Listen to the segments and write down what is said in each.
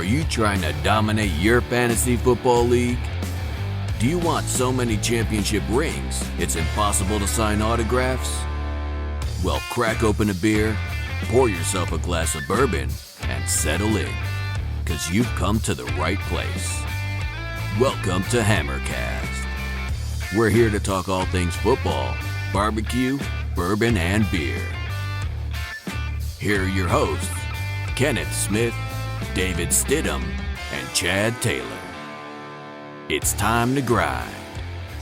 Are you trying to dominate your fantasy football league? Do you want so many championship rings it's impossible to sign autographs? Well, crack open a beer, pour yourself a glass of bourbon, and settle in, because you've come to the right place. Welcome to Hammercast. We're here to talk all things football, barbecue, bourbon, and beer. Here are your hosts, Kenneth Smith, David Stidham, and Chad Taylor. It's time to grind.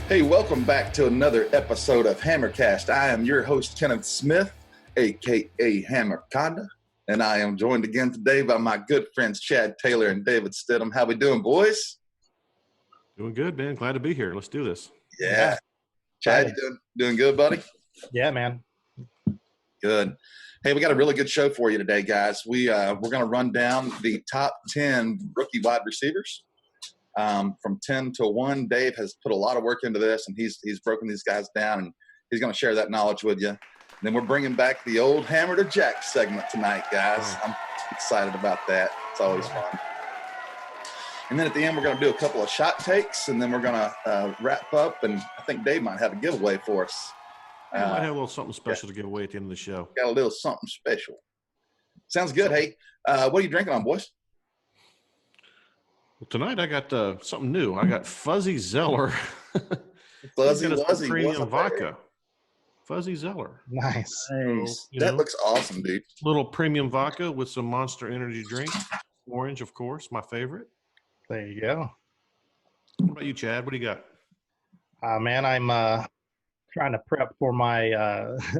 Hey, welcome back to another episode of Hammercast. I am your host, Kenneth Smith, a.k.a. Hammerconda, and I am joined again today by my good friends Chad Taylor and David Stidham. How we doing, boys? Doing good, man. Glad to be here. Let's do this. Yeah. Chad, you doing good, buddy? Yeah, man. Good. Hey, we got a really good show for you today, guys. We're going to run down the top 10 rookie wide receivers from 10 to 1. Dave has put a lot of work into this, and he's broken these guys down, and he's going to share that knowledge with you. And then we're bringing back the old Hammer to Jack segment tonight, guys. I'm excited about that. It's always fun. And then at the end, we're going to do a couple of shot takes, and then we're going to wrap up, and I think Dave might have a giveaway for us. I might have a little something special to give away at the end of the show. Got a little something special. Sounds good. Hey, what are you drinking on, boys? Well, tonight I got something new. I got Fuzzy Zeller. Fuzzy premium vodka. Fuzzy Zeller. Nice. So, that looks awesome, dude. Little premium vodka with some Monster Energy drink. Orange, of course, my favorite. There you go. What about you, Chad? What do you got? Man, I'm trying to prep for my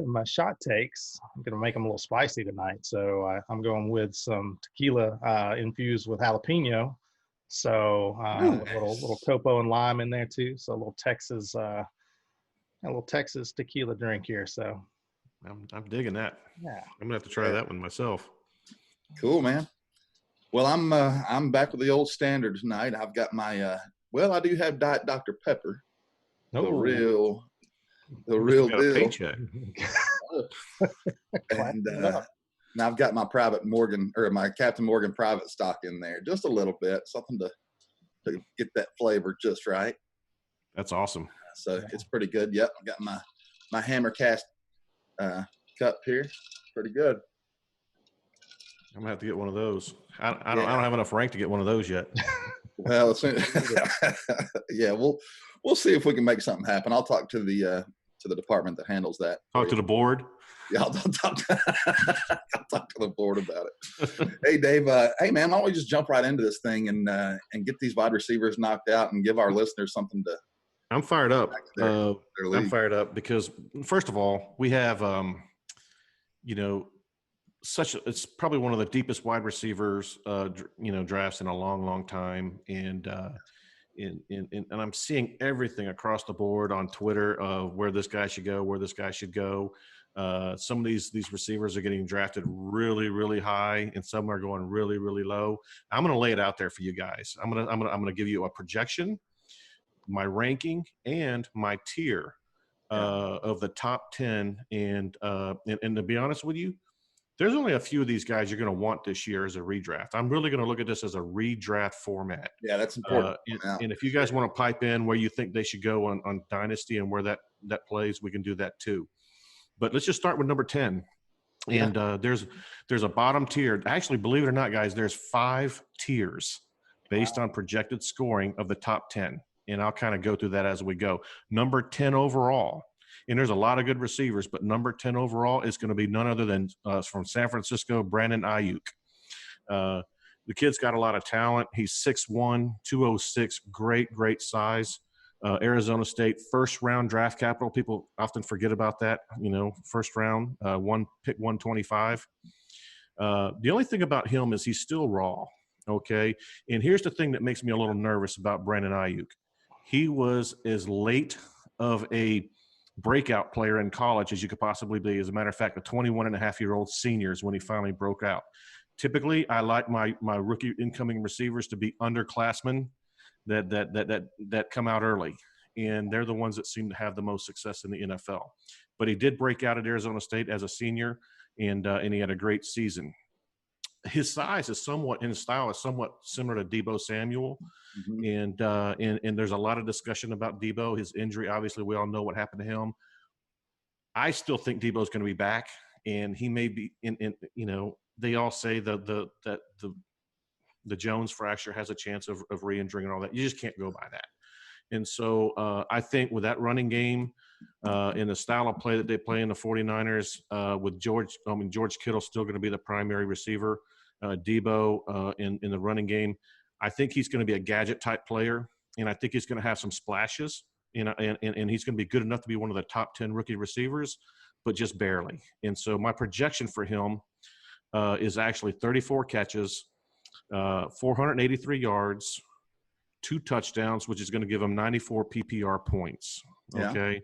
my shot takes. I'm going to make them a little spicy tonight. So I'm going with some tequila infused with jalapeno. So a little cocoa and lime in there too. So a little Texas tequila drink here. So I'm digging that. Yeah, I'm gonna have to try that one myself. Cool, man. Well, I'm back with the old standard tonight. I've got my I do have Diet Dr. Pepper. The real deal. Paycheck. And now I've got my my Captain Morgan private stock in there, just a little bit, something to get that flavor just right. That's awesome. So it's pretty good. Yep, I got my Hammercast cup here. Pretty good. I'm gonna have to get one of those. I don't have enough rank to get one of those yet. Well, yeah, we'll see if we can make something happen. I'll talk to the department that handles that. Talk to the board. Yeah, I'll talk to the board about it. Hey, Dave. Hey, man, why don't we just jump right into this thing and get these wide receivers knocked out and give our listeners something to. I'm fired up. I'm fired up because first of all, we have it's probably one of the deepest wide receivers drafts in a long time, and I'm seeing everything across the board on Twitter of where this guy should go, some of these receivers are getting drafted really high, and some are going really low. I'm going to lay it out there for you guys. I'm going to give you a projection, my ranking, and my tier of the top 10, and to be honest with you, there's only a few of these guys you're going to want this year as a redraft. I'm really going to look at this as a redraft format. Yeah, that's important. And if you guys want to pipe in where you think they should go on Dynasty and where that plays, we can do that too. But let's just start with number 10. Yeah. And there's a bottom tier. Actually, believe it or not, guys, there's 5 tiers based on projected scoring of the top 10. And I'll kind of go through that as we go. Number 10 overall. And there's a lot of good receivers, but number 10 overall is going to be none other than from San Francisco, Brandon Ayuk. The kid's got a lot of talent. He's 6'1", 206, great size. Arizona State, first-round draft capital. People often forget about that, first round, pick 125. The only thing about him is he's still raw, okay? And here's the thing that makes me a little nervous about Brandon Ayuk. He was as late of a breakout player in college as you could possibly be. As a matter of fact, a 21-and-a-half-year-old senior is when he finally broke out. Typically, I like my rookie incoming receivers to be underclassmen that come out early, and they're the ones that seem to have the most success in the NFL. But he did break out at Arizona State as a senior, and he had a great season. his size is somewhat, in his style, is somewhat similar to Deebo Samuel. And there's a lot of discussion about Deebo. His injury, obviously, we all know what happened to him. I still think Deebo's going to be back, and he may be they all say that the Jones fracture has a chance of re-injuring and all that. You just can't go by that. And so I think with that running game and the style of play that they play in the 49ers with George Kittle still going to be the primary receiver, Deebo in the running game, I think he's going to be a gadget type player, and I think he's going to have some splashes, and he's going to be good enough to be one of the top 10 rookie receivers, but just barely. And so my projection for him is actually 34 catches, 483 yards, 2 touchdowns, which is going to give him 94 PPR points. Okay.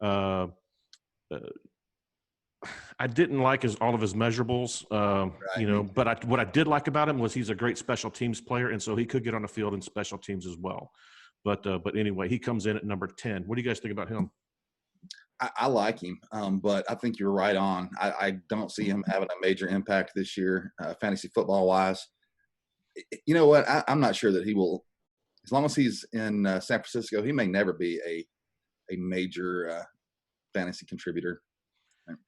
Yeah. I didn't like all of his measurables, right. But what I did like about him was he's a great special teams player, and so he could get on the field in special teams as well. But anyway, he comes in at number 10. What do you guys think about him? I like him, but I think you're right on. I don't see him having a major impact this year, fantasy football wise. You know what? I'm not sure that he will. As long as he's in San Francisco, he may never be a major fantasy contributor.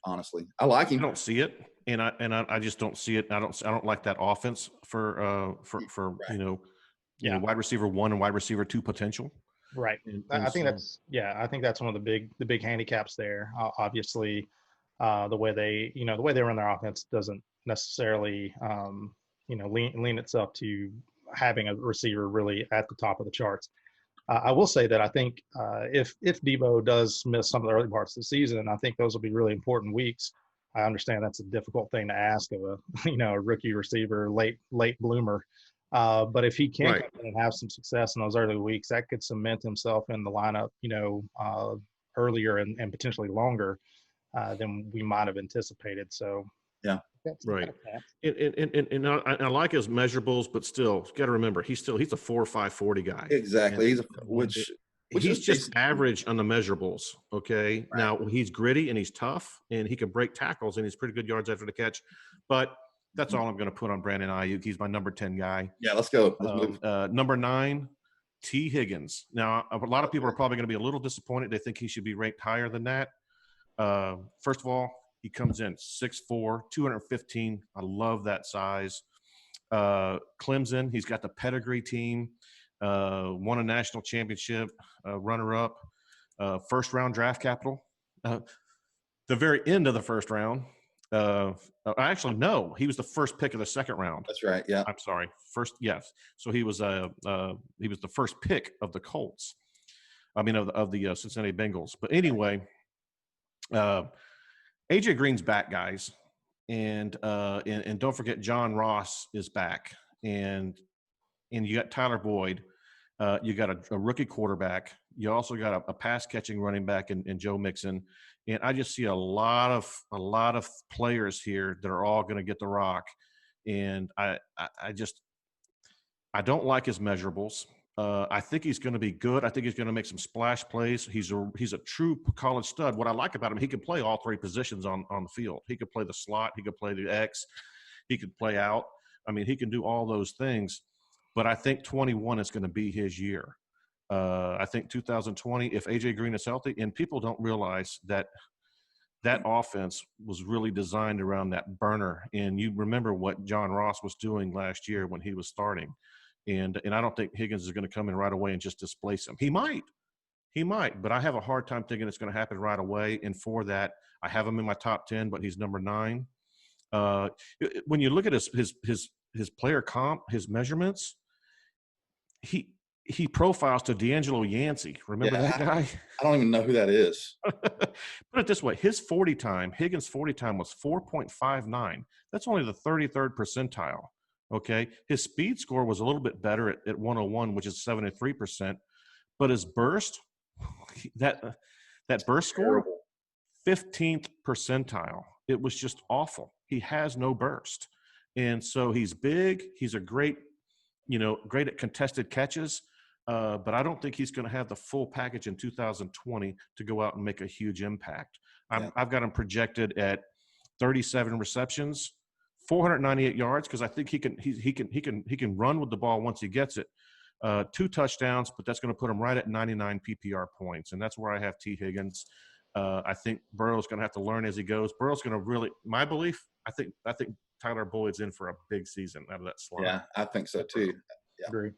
Honestly, I like him. I don't see it, and I just don't see it. I don't like that offense for right. Wide receiver 1 and wide receiver 2 potential. Right. I think that's one of the big handicaps there. Obviously, the way they run their offense doesn't necessarily lean itself to having a receiver really at the top of the charts. I will say that I think if Deebo does miss some of the early parts of the season, I think those will be really important weeks. I understand that's a difficult thing to ask of a rookie receiver, late bloomer. But if he can come in and have some success in those early weeks, that could cement himself in the lineup, earlier and potentially longer than we might have anticipated. So yeah. Right. And I like his measurables, but still, you got to remember, he's a 4.5 40 guy. Exactly. He's just average on the measurables. Okay. Right. Now he's gritty and he's tough and he can break tackles and he's pretty good yards after the catch. But that's all I'm going to put on Brandon Ayuk. He's my number 10 guy. Yeah, let's go. Let's move. Number 9, T. Higgins. Now, a lot of people are probably going to be a little disappointed. They think he should be ranked higher than that. First of all, he comes in 6'4", 215. I love that size. Clemson, he's got the pedigree team, won a national championship, runner-up, first-round draft capital. The very end of the first round. Actually, no, he was the first pick of the second round. That's right. Yeah. I'm sorry. First, yes. So he was the first pick of the Colts. I mean, of the Cincinnati Bengals. But anyway, AJ Green's back, guys, and don't forget John Ross is back, and you got Tyler Boyd, you got a rookie quarterback, you also got a pass catching running back in Joe Mixon, and I just see a lot of players here that are all going to get the rock, and I don't like his measurables. I think he's going to be good. I think he's going to make some splash plays. He's a true college stud. What I like about him, he can play all 3 positions on the field. He could play the slot. He could play the X. He could play out. I mean, he can do all those things. But I think 21 is going to be his year. I think 2020, if A.J. Green is healthy, and people don't realize that offense was really designed around that burner. And you remember what John Ross was doing last year when he was starting. And I don't think Higgins is going to come in right away and just displace him. He might, but I have a hard time thinking it's going to happen right away. And for that, I have him in my top 10, but he's number 9. When you look at his player comp, his measurements, he profiles to D'Angelo Yancey. Remember that guy? I don't even know who that is. Put it this way. Higgins' 40 time was 4.59. That's only the 33rd percentile. Okay. His speed score was a little bit better at 101, which is 73%, but his burst, that burst score, 15th percentile. It was just awful. He has no burst. And so he's big. He's a great at contested catches. But I don't think he's going to have the full package in 2020 to go out and make a huge impact. I've got him projected at 37 receptions, 498 yards because I think he can run with the ball once he gets it. 2 touchdowns, but that's going to put him right at 99 PPR points, and that's where I have T. Higgins. I think Burrow's going to have to learn as he goes. Burrow's going to really, my belief, I think Tyler Boyd's in for a big season out of that slot. Yeah, I think so too. Yeah. Agree.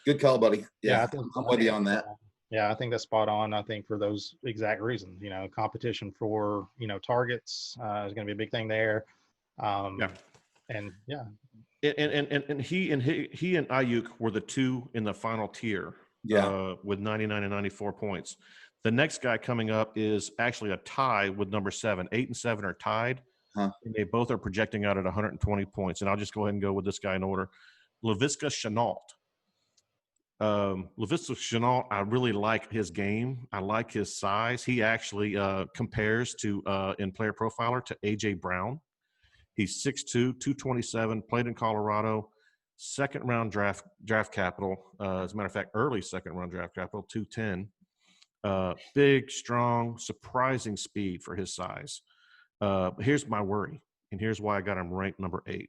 Good call, buddy. Yeah, I think I'm with you on that. Yeah, I think that's spot on. I think for those exact reasons, competition for, targets is going to be a big thing there. Yeah. And yeah. And he and Ayuk were the 2 in the final tier. Yeah. With 99 and 94 points. The next guy coming up is actually a tie with number 7. 8 and 7 are tied. Huh. And they both are projecting out at 120 points. And I'll just go ahead and go with this guy in order. Laviska Shenault. Laviska Shenault, I really like his game. I like his size. He actually compares to, in Player Profiler, to A.J. Brown. He's 6'2", 227, played in Colorado, second-round draft capital. As a matter of fact, early second-round draft capital, 210. Big, strong, surprising speed for his size. Here's my worry, and here's why I got him ranked number 8.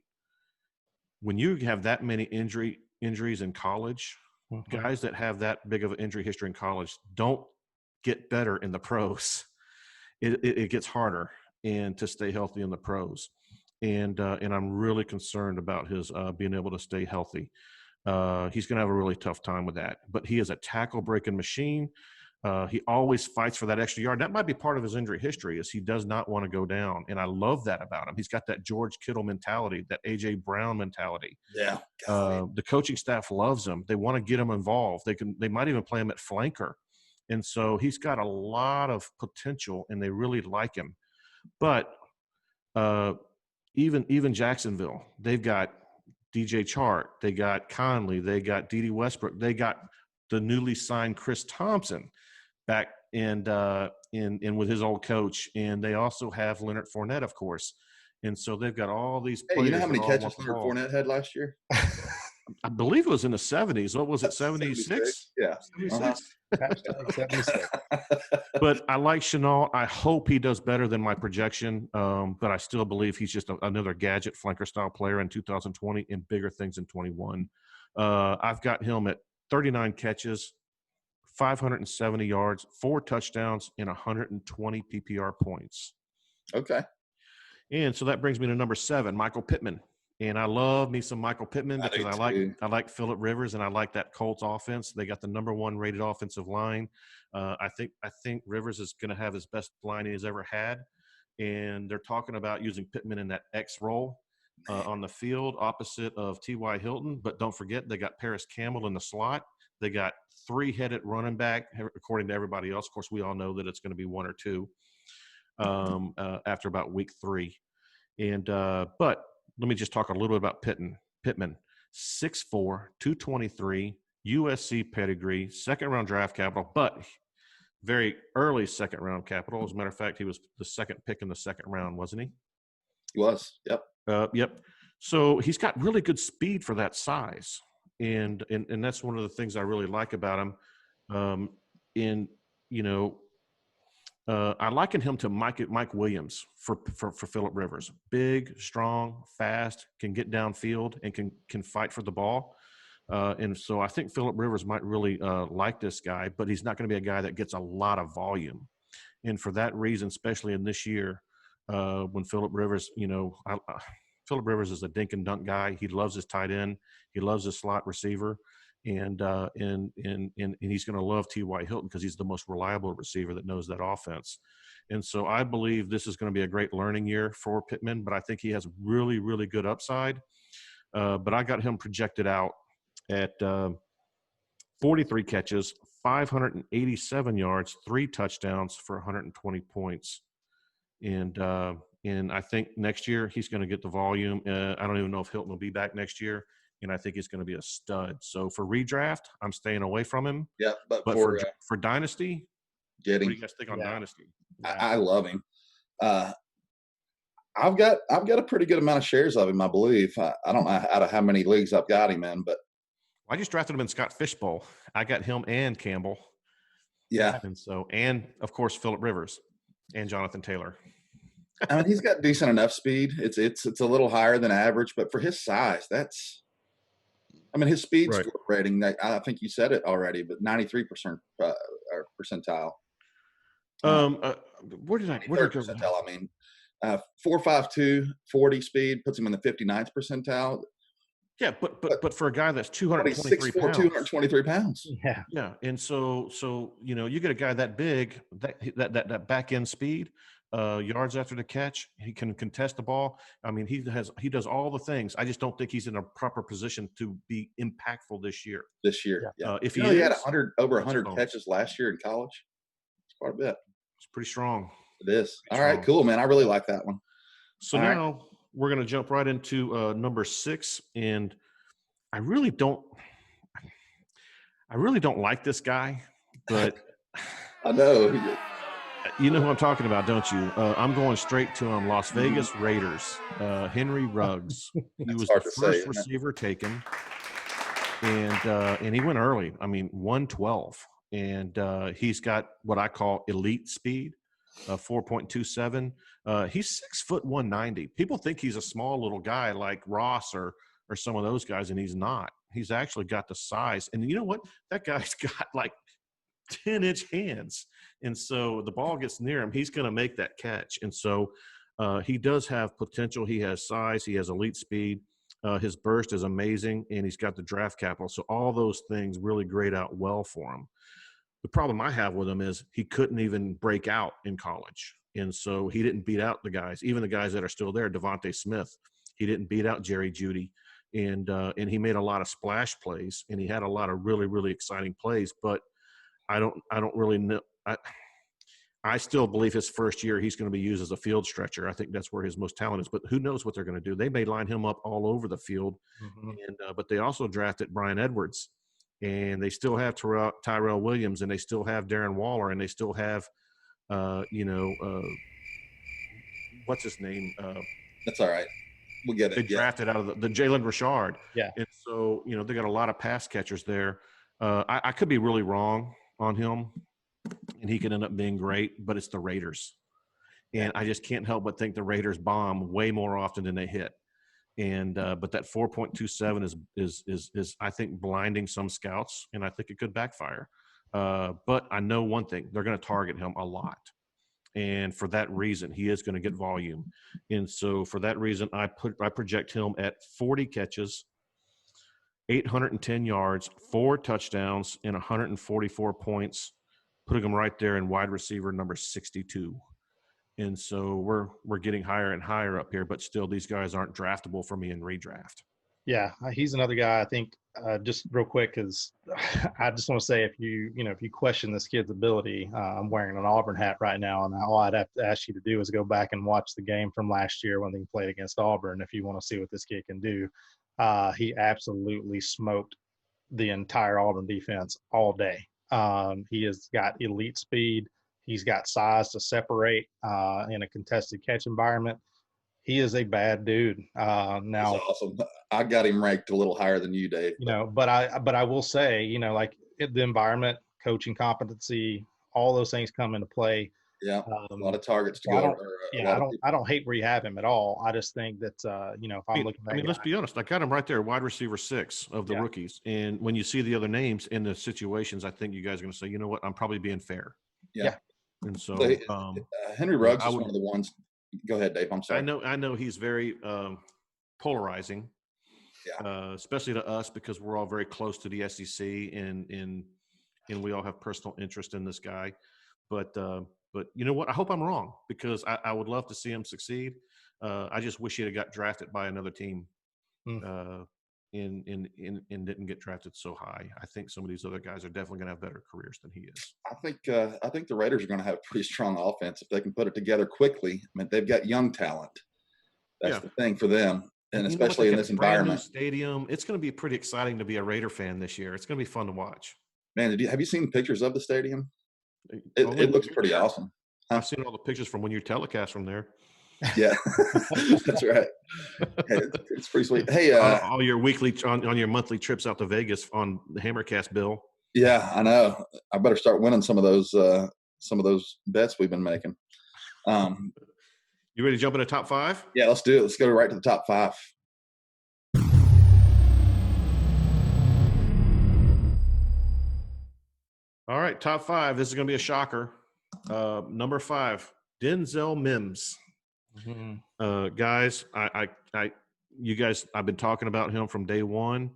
When you have that many injuries in college, guys that have that big of an injury history in college don't get better in the pros. It gets harder and to stay healthy in the pros. And I'm really concerned about his being able to stay healthy. He's going to have a really tough time with that. But he is a tackle-breaking machine. He always fights for that extra yard. That might be part of his injury history, is he does not want to go down. And I love that about him. He's got that George Kittle mentality, that A.J. Brown mentality. Yeah. The coaching staff loves him. They want to get him involved. They might even play him at flanker. And so he's got a lot of potential, and they really like him. But even Jacksonville, they've got DJ Chark, they got Conley, they got Dede Westbrook, they got the newly signed Chris Thompson back and with his old coach, and they also have Leonard Fournette, of course. And so they've got all these players. Hey, you know how many catches Leonard Fournette had last year? I believe it was in the 70s. What was it, 76? Yeah. 76? 76. But I like Shenault. I hope he does better than my projection, but I still believe he's just another gadget flanker-style player in 2020 and bigger things in 21. I've got him at 39 catches, 570 yards, 4 touchdowns, and 120 PPR points. Okay. And so that brings me to number 7, Michael Pittman. And I love me some Michael Pittman because I like Phillip Rivers, and I like that Colts offense. They got the number 1 rated offensive line. I think Rivers is going to have his best line he's ever had, and they're talking about using Pittman in that X role on the field opposite of T.Y. Hilton. But don't forget, they got Paris Campbell in the slot. They got 3-headed running back, according to everybody else. Of course, we all know that it's going to be 1 or 2 after about week 3. And but let me just talk a little bit about Pittman. 6'4", 223, USC pedigree, second-round draft capital, but very early second-round capital. As a matter of fact, he was the second pick in the second round, wasn't he? He was. Yep. Yep. So he's got really good speed for that size, and that's one of the things I really like about him. I liken him to Mike Williams for Phillip Rivers. Big, strong, fast, can get downfield, and can fight for the ball. And so I think Phillip Rivers might really like this guy, but he's not going to be a guy that gets a lot of volume. And for that reason, especially in this year, when Phillip Rivers, Phillip Rivers is a dink and dunk guy. He loves his tight end. He loves his slot receiver. And he's going to love T.Y. Hilton because he's the most reliable receiver that knows that offense. And so I believe this is going to be a great learning year for Pittman, but I think he has really, really good upside. But I got him projected out at 43 catches, 587 yards, 3 touchdowns for 120 points. And I think next year he's going to get the volume. I don't even know if Hilton will be back next year. And I think he's going to be a stud. So for redraft, I'm staying away from him. Yeah, but for Dynasty, what do you guys think on Dynasty? I love him. I've got a pretty good amount of shares of him, I believe. I don't know out of how many leagues I've got him in, but I just drafted him in Scott Fishbowl. I got him and Campbell. Yeah, and of course Phillip Rivers and Jonathan Taylor. I mean, he's got decent enough speed. It's a little higher than average, but for his size, his speed Right. score rating. I think you said it already, but 93% percentile. Uh, where did I Third go? percentile. 4.52 40 speed puts him in the 59th percentile. Yeah, but for a guy that's 223 6'4", pounds, 223 pounds. Yeah. yeah, and so you get a guy that big, that back end speed, yards after the catch, he can contest the ball. I mean, he does all the things. I just don't think he's in a proper position to be impactful this year. Yeah. If he he had is, over 100 bonus. catches last year in college. It's quite a bit. It's pretty strong. It is. All strong. right, cool, man. I really like that one. So All now right. we're going to jump right into number 6, and I really don't like this guy, but I know. you know who I'm talking about, don't you? I'm going straight to him. Las Vegas Raiders. Henry Ruggs. He was the first receiver taken, and he went early. I mean, 112, and he's got what I call elite speed, 4.27. He's 6', 190. People think he's a small little guy like Ross or some of those guys, and he's not. He's actually got the size. And you know what? That guy's got like 10-inch hands. And so the ball gets near him, he's going to make that catch. And so he does have potential. He has size. He has elite speed. His burst is amazing, and he's got the draft capital. So all those things really grade out well for him. The problem I have with him is he couldn't even break out in college. And so he didn't beat out the guys, even the guys that are still there, Devontae Smith. He didn't beat out Jerry Jeudy. And he made a lot of splash plays, and he had a lot of really, really exciting plays. But I don't really know. I still believe his first year he's going to be used as a field stretcher. I think that's where his most talent is. But who knows what they're going to do? They may line him up all over the field. And but they also drafted Brian Edwards, and they still have Tyrell Williams, and they still have Darren Waller, and they still have what's his name? That's all right. We'll get it. They drafted out of the Jalen Richard. Yeah. And so, they got a lot of pass catchers there. I could be really wrong on him, and he could end up being great, but it's the Raiders. And I just can't help but think the Raiders bomb way more often than they hit. And but that 4.27 is I think blinding some scouts, and I think it could backfire. But I know one thing: they're going to target him a lot. And for that reason, he is going to get volume. And so for that reason, I project him at 40 catches, 810 yards, 4 touchdowns, and 144 points, putting him right there in wide receiver number 62. And so we're getting higher and higher up here, but still these guys aren't draftable for me in redraft. Yeah, he's another guy. I think just real quick, because I just want to say if you question this kid's ability, I'm wearing an Auburn hat right now, and all I'd have to ask you to do is go back and watch the game from last year when they played against Auburn. If you want to see what this kid can do, he absolutely smoked the entire Auburn defense all day. He has got elite speed. He's got size to separate in a contested catch environment. He is a bad dude. Now, that's awesome. I got him ranked a little higher than you, Dave. But I will say, like the environment, coaching competency, all those things come into play. Yeah, a lot of targets to go. I don't hate where you have him at all. I just think that if I'm looking at, let's be honest. I got him right there, wide receiver 6 of the rookies. And when you see the other names in the situations, I think you guys are going to say, you know what, I'm probably being fair. Yeah. And so Henry Ruggs is one of the ones. Go ahead, Dave. I'm sorry. I know he's very polarizing, especially to us because we're all very close to the SEC and we all have personal interest in this guy. But you know what? I hope I'm wrong because I would love to see him succeed. I just wish he'd have got drafted by another team and didn't get drafted so high. I think some of these other guys are definitely going to have better careers than he is. I think the Raiders are going to have a pretty strong offense if they can put it together quickly. I mean, they've got young talent. That's the thing for them, and especially in this environment. Stadium. It's going to be pretty exciting to be a Raider fan this year. It's going to be fun to watch. Man, have you seen pictures of the stadium? It looks pretty awesome. I've seen all the pictures from when you telecast from there. Yeah, that's right. It's pretty sweet. Hey, all your weekly on your monthly trips out to Vegas on the Hammercast bill. Yeah, I know. I better start winning some of those bets we've been making. You ready to jump into top 5? Yeah, let's do it. Let's go right to the top 5. All right, top 5. This is going to be a shocker. Number 5, Denzel Mims. Guys, you guys, I've been talking about him from day one.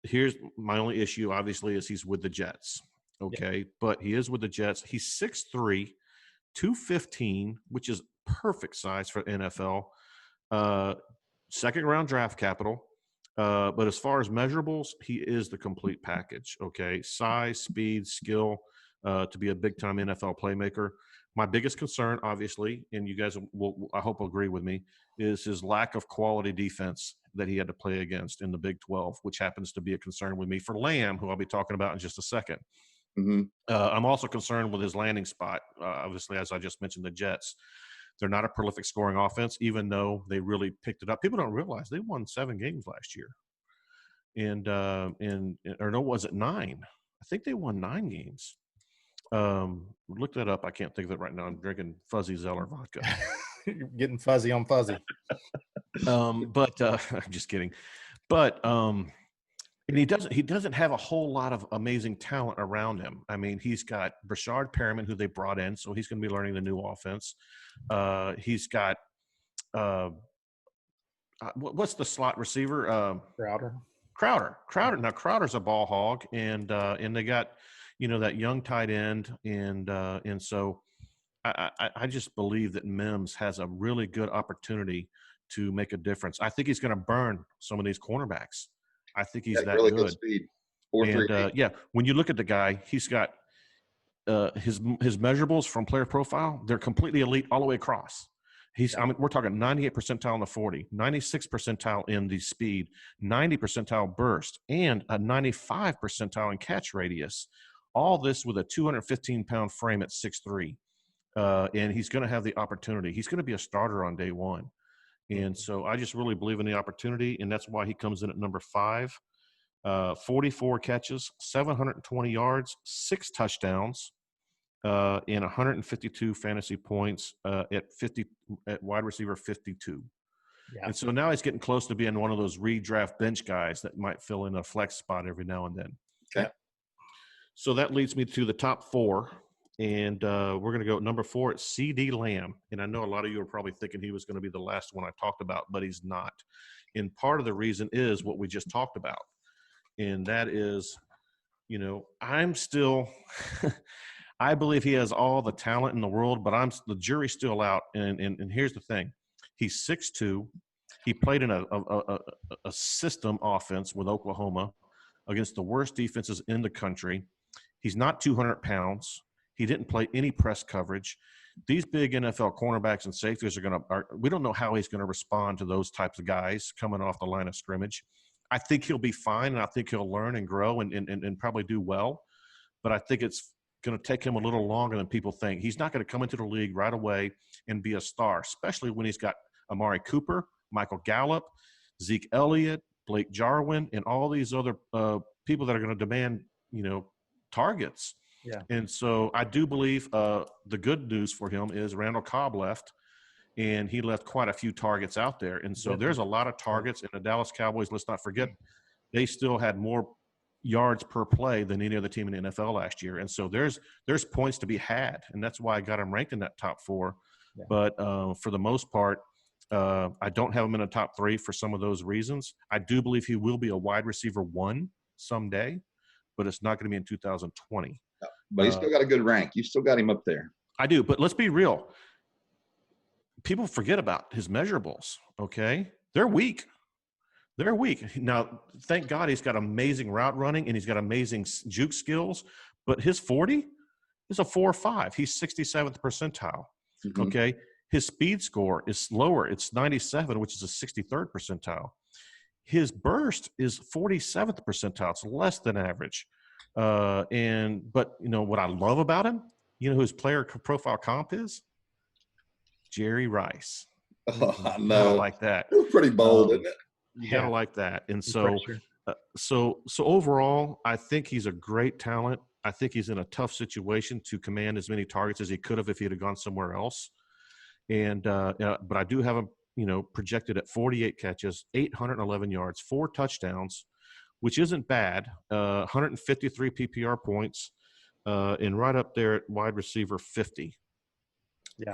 Here's my only issue, obviously, is he's with the Jets. Okay, but he is with the Jets. He's 6'3", 215, which is perfect size for NFL. Second round draft capital. But as far as measurables, he is the complete package. Okay, size, speed, skill, to be a big time NFL playmaker. My biggest concern, obviously, and you guys will, I hope, agree with me, is his lack of quality defense that he had to play against in the Big 12, which happens to be a concern with me for Lamb, who I'll be talking about in just a second. Mm-hmm. I'm also concerned with his landing spot. Obviously, as I just mentioned, the Jets. They're not a prolific scoring offense, even though they really picked it up. People don't realize they won 7 games last year. Or no, was it 9? I think they won 9 games. Look that up. I can't think of it right now. I'm drinking fuzzy Zeller vodka. You're getting fuzzy on fuzzy. But I'm just kidding. But and he doesn't have a whole lot of amazing talent around him. I mean, he's got Brashard Perriman, who they brought in, so he's going to be learning the new offense. He's got what's the slot receiver? Crowder. Now Crowder's a ball hog, and they got that young tight end, and so I just believe that Mims has a really good opportunity to make a difference. I think he's going to burn some of these cornerbacks. I think he's that really good. Speed. And when you look at the guy, he's got his measurables from player profile. They're completely elite all the way across. We're talking 98th percentile in the 40, 96th percentile in the speed, 90 percentile burst, and a 95 percentile in catch radius. All this with a 215-pound frame at 6'3". And he's going to have the opportunity. He's going to be a starter on day one. And so I just really believe in the opportunity, and that's why he comes in at number 5. 44 catches, 720 yards, 6 touchdowns, and 152 fantasy points at wide receiver 52. Yeah. And so now he's getting close to being one of those redraft bench guys that might fill in a flex spot every now and then. Okay. So that leads me to the top 4. And we're going to go number 4 at CD Lamb. And I know a lot of you are probably thinking he was going to be the last one I talked about, but he's not. And part of the reason is what we just talked about. And that is, I'm still – I believe he has all the talent in the world, but the jury's still out. And here's the thing. He's 6'2". He played in a system offense with Oklahoma against the worst defenses in the country. He's not 200 pounds. He didn't play any press coverage. These big NFL cornerbacks and safeties we don't know how he's going to respond to those types of guys coming off the line of scrimmage. I think he'll be fine, and I think he'll learn and grow and probably do well. But I think it's going to take him a little longer than people think. He's not going to come into the league right away and be a star, especially when he's got Amari Cooper, Michael Gallup, Zeke Elliott, Blake Jarwin, and all these other people that are going to demand, targets. Yeah. And so I do believe the good news for him is Randall Cobb left, and he left quite a few targets out there. And so there's a lot of targets. And the Dallas Cowboys, let's not forget, they still had more yards per play than any other team in the NFL last year. And so there's points to be had, and that's why I got him ranked in that top 4. Yeah. But for the most part, I don't have him in the top 3 for some of those reasons. I do believe he will be a wide receiver 1 someday, but it's not going to be in 2020. But he's still got a good rank. You still got him up there. I do, but let's be real. People forget about his measurables, okay? They're weak. Now, thank God he's got amazing route running and he's got amazing juke skills, but his 40 is a 4.5. He's 67th percentile, okay? His speed score is lower. It's 97, which is a 63rd percentile. His burst is 47th percentile. It's less than average. But what I love about him, who his player profile comp is? Jerry Rice. Oh, I know. Like that. It was pretty bold, isn't it? You gotta like that. And so overall, I think he's a great talent. I think he's in a tough situation to command as many targets as he could have if he had gone somewhere else. But I do have him, projected at 48 catches, 811 yards, 4 touchdowns, which isn't bad. 153 PPR points, and right up there at wide receiver 50.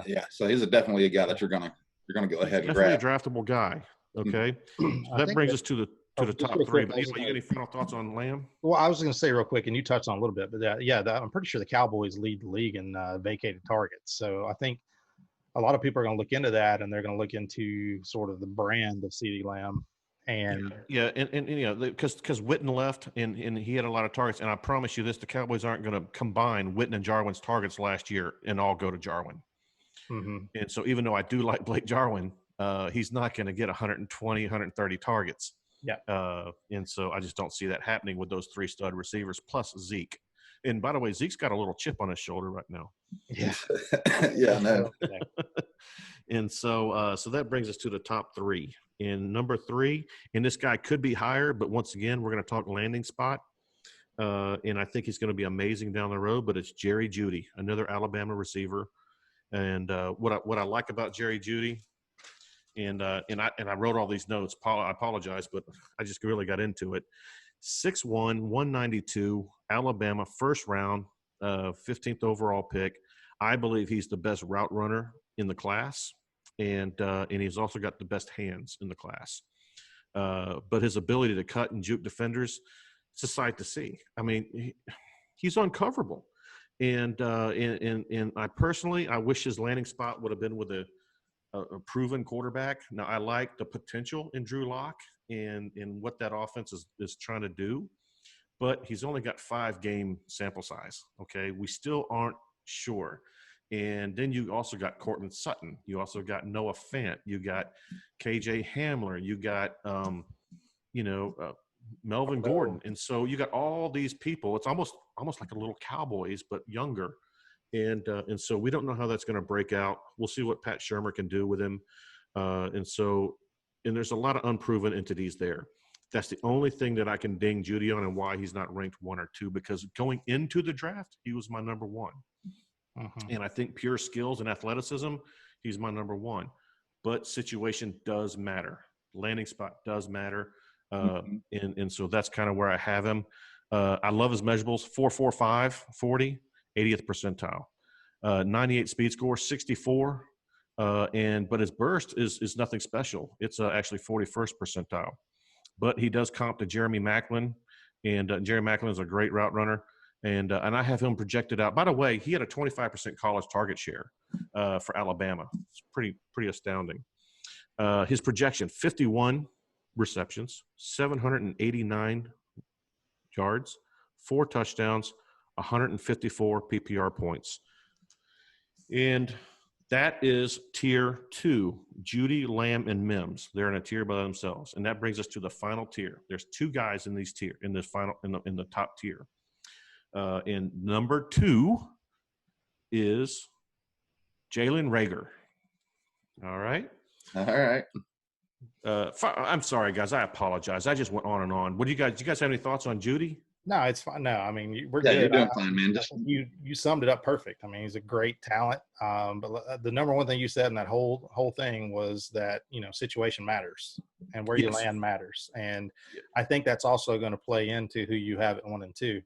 Yeah. So he's definitely a guy that you're gonna go ahead and Definitely grab. a draftable guy. Okay, so that brings us to the just top real three. quick, But you got any final thoughts on Lamb? Well, I was going to say real quick, and you touched on a little bit, but I'm pretty sure the Cowboys lead the league in vacated targets. So I think a lot of people are going to look into that, and they're going to look into sort of the brand of CeeDee Lamb. And because Witten left and he had a lot of targets, and I promise you this: the Cowboys aren't going to combine Witten and Jarwin's targets last year and all go to Jarwin. And so, even though I do like Blake Jarwin, he's not going to get 120, 130 targets. Yeah. And so I just don't see that happening with those 3 stud receivers plus Zeke. And by the way, Zeke's got a little chip on his shoulder right now. Yeah. Yeah. No. And so that brings us to the top 3. And number 3, and this guy could be higher, but once again, we're going to talk landing spot. And I think he's going to be amazing down the road, but it's Jerry Jeudy, another Alabama receiver. And what I like about Jerry Jeudy, and I wrote all these notes. I apologize, but I just really got into it. 6'1", 192, Alabama, first round, 15th overall pick. I believe he's the best route runner in the class, and he's also got the best hands in the class. But his ability to cut and juke defenders, it's a sight to see. I mean, he's uncoverable. And I personally, I wish his landing spot would have been with a proven quarterback. Now, I like the potential in Drew Lock and what that offense is trying to do, but he's only got 5-game sample size. Okay, we still aren't sure. And then you also got Cortland Sutton. You also got Noah Fant. You got KJ Hamler. You got Melvin Gordon. And so you got all these people. It's almost like a little Cowboys, but younger. And so we don't know how that's going to break out. We'll see what Pat Shurmur can do with him. And there's a lot of unproven entities there. That's the only thing that I can ding Jeudy on and why he's not ranked 1 or 2, because going into the draft, he was my number 1. And I think pure skills and athleticism, he's my number 1. But situation does matter. Landing spot does matter. And so that's kind of where I have him. I love his measurables: 4.45, 40, 80th percentile, 98 speed score, 64. But his burst is nothing special. It's actually 41st percentile. But he does comp to Jeremy Maclin, and Jerry Maclin is a great route runner. And I have him projected out. By the way, he had a 25% college target share for Alabama. It's pretty astounding. His projection: 51 receptions, 789 yards, 4 touchdowns, 154 PPR points. And that is tier 2, Jeudy, Lamb, and Mims. They're in a tier by themselves. And that brings us to the final tier. There's 2 guys in the top tier. And number 2 is Jalen Reagor. All right. I'm sorry, guys. I apologize. I just went on and on. Do you guys have any thoughts on Jeudy? No, it's fine. No, I mean, we're Yeah, good. you're doing fine, man. You summed it up perfect. I mean, he's a great talent. But the number one thing you said in that whole thing was that, situation matters and where you land matters. And I think that's also going to play into who you have at 1 and 2.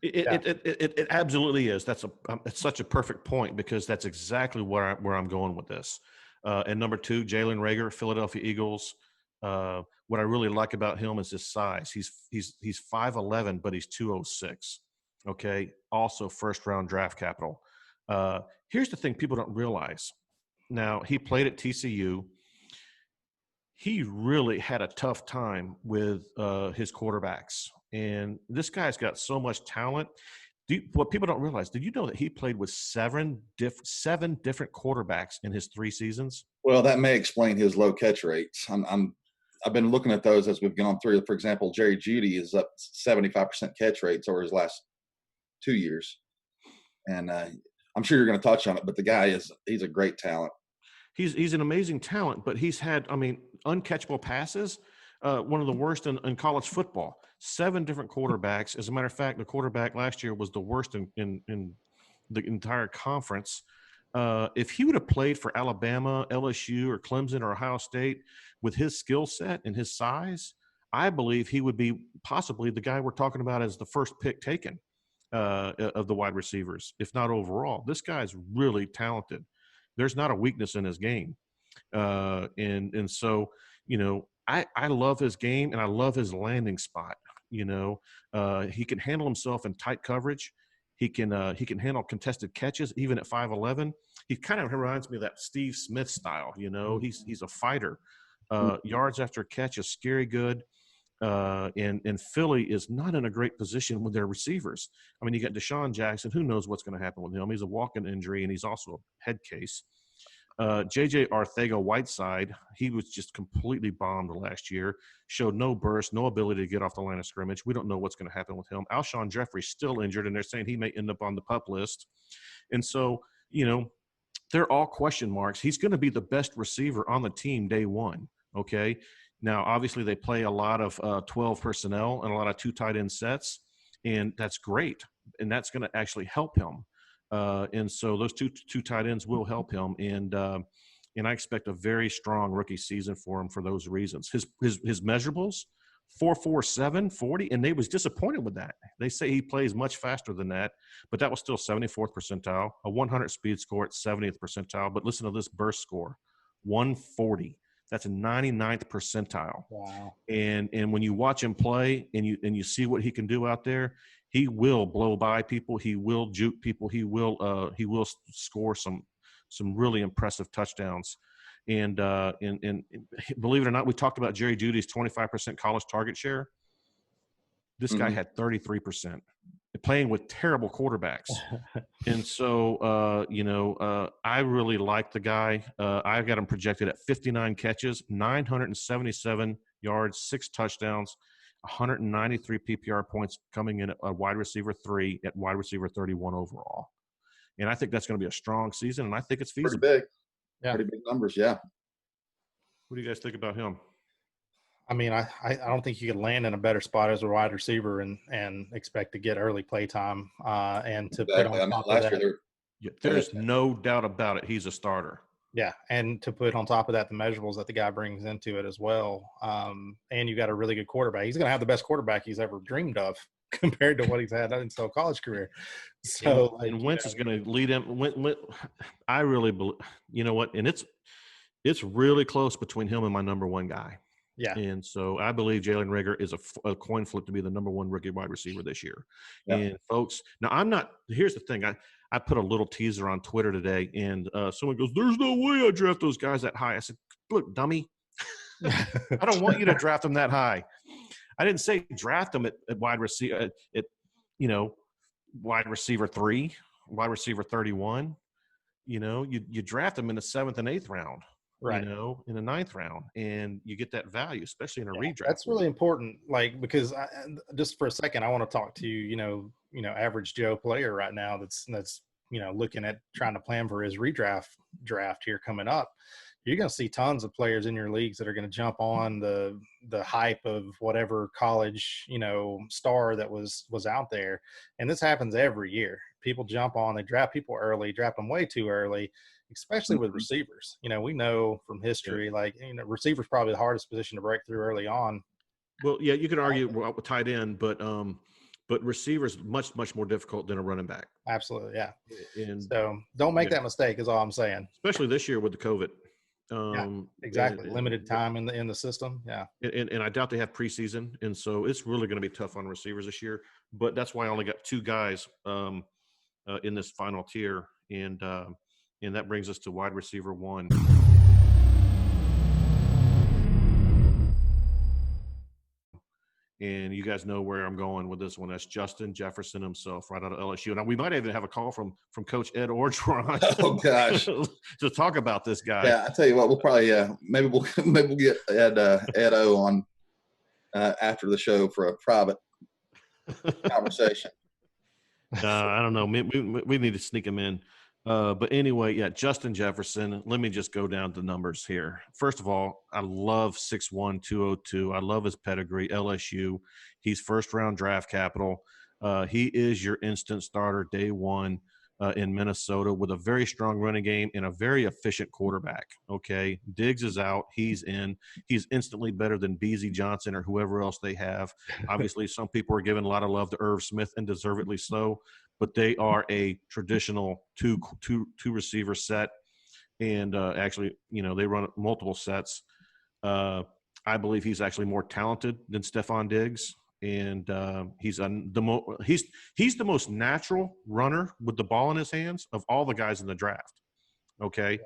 It absolutely is. It's such a perfect point, because that's exactly where I'm going with this. And number 2, Jalen Reagor, Philadelphia Eagles. What I really like about him is his size. He's 5'11", but he's 206. Okay. Also first round draft capital. Here's the thing people don't realize. Now, he played at TCU. He really had a tough time with his quarterbacks. And this guy's got so much talent. What people don't realize, did you know that he played with 7 different quarterbacks in his 3 seasons? Well, that may explain his low catch rates. I've been looking at those as we've gone through. For example, Jerry Jeudy is up 75% catch rates over his last 2 years. And I'm sure you're going to touch on it, but the guy he's a great talent. He's an amazing talent, but he's had, uncatchable passes, one of the worst in college football. 7 different quarterbacks. As a matter of fact, the quarterback last year was the worst in the entire conference. If he would have played for Alabama, LSU, or Clemson or Ohio State with his skill set and his size, I believe he would be possibly the guy we're talking about as the first pick taken of the wide receivers, if not overall. This guy's really talented. There's not a weakness in his game. And so, I love his game and I love his landing spot. He can handle himself in tight coverage. He can handle contested catches even at 5'11". He kind of reminds me of that Steve Smith style. He's a fighter. Yards after catch is scary good. And Philly is not in a great position with their receivers. I mean, you got Deshaun Jackson. Who knows what's going to happen with him? He's a walk-in injury, and he's also a head case. J.J. Arcega-Whiteside, he was just completely bombed last year, showed no burst, no ability to get off the line of scrimmage. We don't know what's going to happen with him. Alshon Jeffrey's still injured, and they're saying he may end up on the PUP list. And so, they're all question marks. He's going to be the best receiver on the team day one, okay? Now, obviously, they play a lot of 12 personnel and a lot of two tight end sets, and that's great, and that's going to actually help him. And so those two tight ends will help him, and I expect a very strong rookie season for him for those reasons. His measurables, 4.47 40, and they was disappointed with that. They say he plays much faster than that, but that was still 74th percentile, a 100 speed score at 70th percentile. But listen to this burst score, 140. That's a 99th percentile. Wow. And when you watch him play and you see what he can do out there, he will blow by people. He will juke people. He will score some really impressive touchdowns. And believe it or not, we talked about Jerry Jeudy's 25% college target share. This guy had 33%, playing with terrible quarterbacks. And so, I really like the guy. I've got him projected at 59 catches, 977 yards, 6 touchdowns, 193 PPR points, coming in at a wide receiver 3 at wide receiver 31 overall. And I think that's going to be a strong season, and I think it's feasible. Pretty big. Yeah. Pretty big numbers, yeah. What do you guys think about him? I mean, I don't think you could land in a better spot as a wide receiver and expect to get early play time and to put on top of that. There's no doubt about it. He's a starter. Yeah, and to put on top of that the measurables that the guy brings into it as well. And you got a really good quarterback. He's going to have the best quarterback he's ever dreamed of compared to what he's had in his college career. So, and Wentz is going to lead him. I really believe, you know what? And it's really close between him and my number one guy. Yeah. And so I believe Jalen Reagor is a coin flip to be the number one rookie wide receiver this year. Yeah. And folks, now here's the thing. I put a little teaser on Twitter today, and someone goes, "There's no way I draft those guys that high." I said, "Look, dummy, I don't want you to draft them that high. I didn't say draft them at wide receiver wide receiver 3, wide receiver 31. You draft them in the 7th and 8th round, right? In the 9th round, and you get that value, especially in a redraft. That's really important. Because just for a second, I want to talk to average Joe player right now that's looking at trying to plan for his draft here coming up. You're going to see tons of players in your leagues that are going to jump on the hype of whatever college, star that was out there. And this happens every year. People jump on, they draft people early, draft them way too early, especially with receivers. We know from history, receivers probably the hardest position to break through early on. Well, yeah, you could argue with tight end, but receivers much, much more difficult than a running back. Absolutely. Yeah. And so don't make that mistake is all I'm saying. Especially this year with the COVID. Exactly. Limited time in the system. Yeah. And I doubt they have preseason. And so it's really going to be tough on receivers this year, but that's why I only got 2 guys in this final tier. And that brings us to wide receiver 1. And you guys know where I'm going with this one. That's Justin Jefferson himself, right out of LSU. Now we might even have a call from Coach Ed Orgeron. Oh gosh, to talk about this guy. Yeah, I tell you what, we'll probably maybe we'll get Ed O on after the show for a private conversation. I don't know. We need to sneak him in. But anyway, yeah, Justin Jefferson. Let me just go down the numbers here. First of all, I love 6'1", 202. I love his pedigree, LSU. He's first-round draft capital. He is your instant starter day one. in Minnesota with a very strong running game and a very efficient quarterback. Okay. Diggs is out. He's in. He's instantly better than Beasley Johnson or whoever else they have. Obviously, some people are giving a lot of love to Irv Smith, and deservedly so, but they are a traditional two receiver set. And actually, they run multiple sets. I believe he's actually more talented than Stephon Diggs, and he's the most natural runner with the ball in his hands of all the guys in the draft. Okay,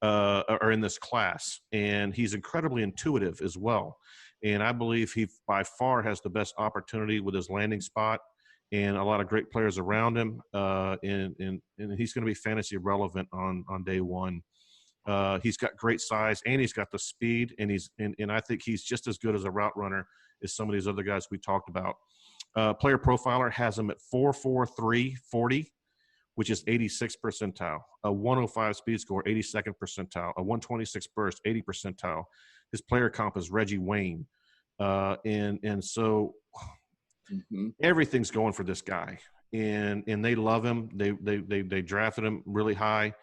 or in this class, and he's incredibly intuitive as well. And I believe he by far has the best opportunity with his landing spot and a lot of great players around him. And he's going to be fantasy relevant on day one. He's got great size and he's got the speed, and I think he's just as good as a route runner as some of these other guys we talked about. Player Profiler has him at 4.43 40, which is 86th percentile. A 105 speed score, 82nd percentile. A 126 burst, 80 percentile. His player comp is Reggie Wayne, and so everything's going for this guy, and they love him. They drafted him really high.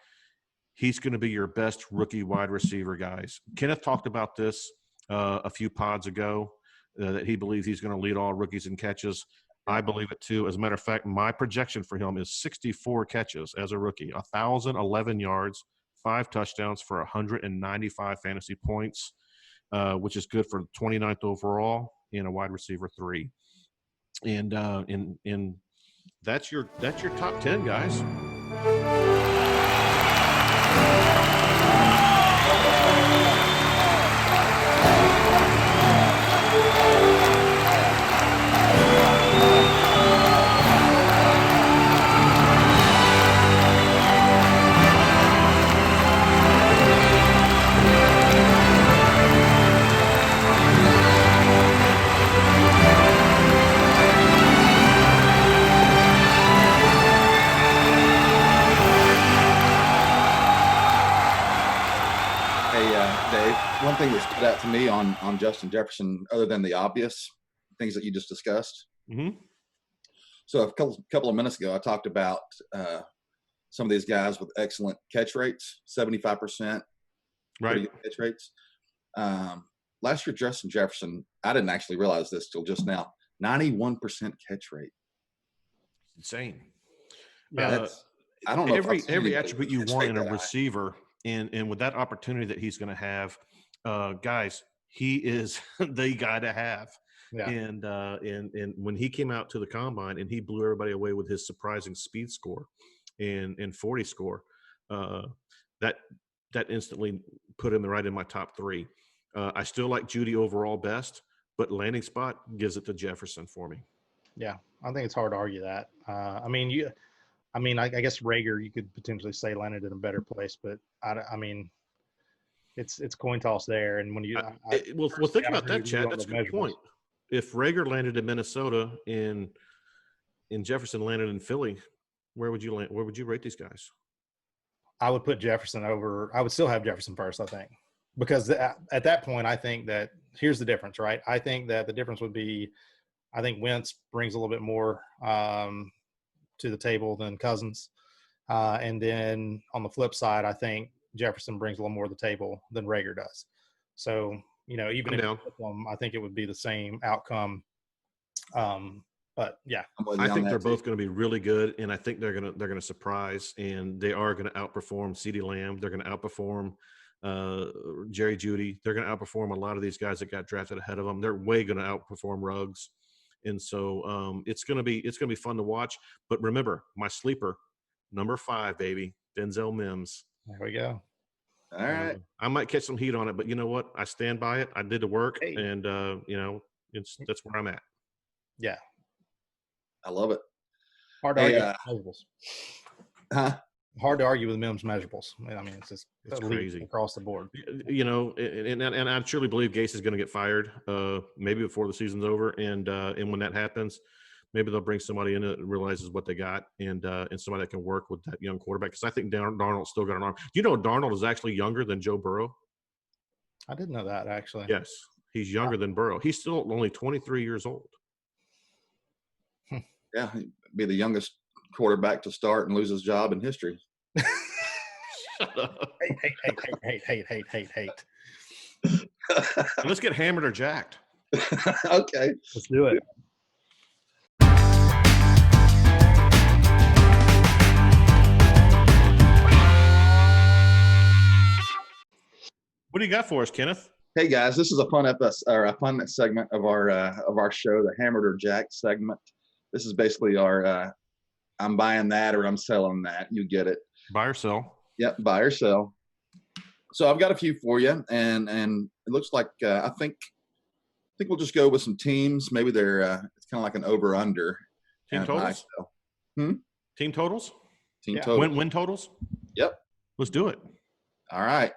He's going to be your best rookie wide receiver, guys. Kenneth talked about this a few pods ago, that he believes he's going to lead all rookies in catches. I believe it too. As a matter of fact, my projection for him is 64 catches as a rookie, 1,011 yards, 5 touchdowns for 195 fantasy points, which is good for 29th overall in a wide receiver 3. And that's your top 10, guys. One thing that stood out to me on Justin Jefferson, other than the obvious things that you just discussed. Mm-hmm. So a couple of minutes ago, I talked about some of these guys with excellent catch rates, 75%, right? Catch rates. Last year, Justin Jefferson, I didn't actually realize this till just now, 91% catch rate. Insane. Yeah, I don't know. Every attribute you want in a receiver, and with that opportunity that he's going to have. Guys, he is the guy to have. Yeah. And when he came out to the combine and he blew everybody away with his surprising speed score and 40 score, that instantly put him right in my top 3. I still like Judy overall best, but landing spot gives it to Jefferson for me. Yeah, I think it's hard to argue that. I guess Rager, you could potentially say landed in a better place, but I mean, it's coin toss there. And when you think about that, Chad. That's a good point. If Rager landed in Minnesota and Jefferson landed in Philly, where would you land? Where would you rate these guys? I would put Jefferson over. I would still have Jefferson first, I think, because at that point, I think that here's the difference, right? I think that the difference would be, I think Wentz brings a little bit more to the table than Cousins, and then on the flip side, I think Jefferson brings a little more to the table than Rager does. So, even if I think it would be the same outcome. But yeah, I think they're both going to be really good, and I think they're going to surprise, and they are going to outperform CeeDee Lamb. They're going to outperform Jerry Jeudy. They're going to outperform a lot of these guys that got drafted ahead of them. They're way going to outperform Ruggs, and so it's going to be fun to watch. But remember, my sleeper, number 5, baby, Denzel Mims. There we go. All right. I might catch some heat on it, but you know what? I stand by it. I did the work, and that's where I'm at. Yeah, I love it. Hard to argue with measurables. Hard to argue with Mims measurables. I mean, it's crazy across the board. And I truly believe Gase is going to get fired, maybe before the season's over, and when that happens, maybe they'll bring somebody in that realizes what they got and somebody that can work with that young quarterback. Because I think Darnold's still got an arm. Darnold is actually younger than Joe Burrow? I didn't know that, actually. Yes, he's younger than Burrow. He's still only 23 years old. Yeah, he'd be the youngest quarterback to start and lose his job in history. Shut up. Hate. Let's get hammered or jacked. Okay. Let's do it. What do you got for us, Kenneth? Hey guys, this is a fun segment of our show, the Hammered or Jacked segment. This is basically our I'm buying that or I'm selling that. You get it. Buy or sell. Yep, buy or sell. So I've got a few for you, and it looks like I think we'll just go with some teams. Maybe they're it's kind of like an over under. Team totals. Team totals. Team totals. Win totals. Yep. Let's do it. All right.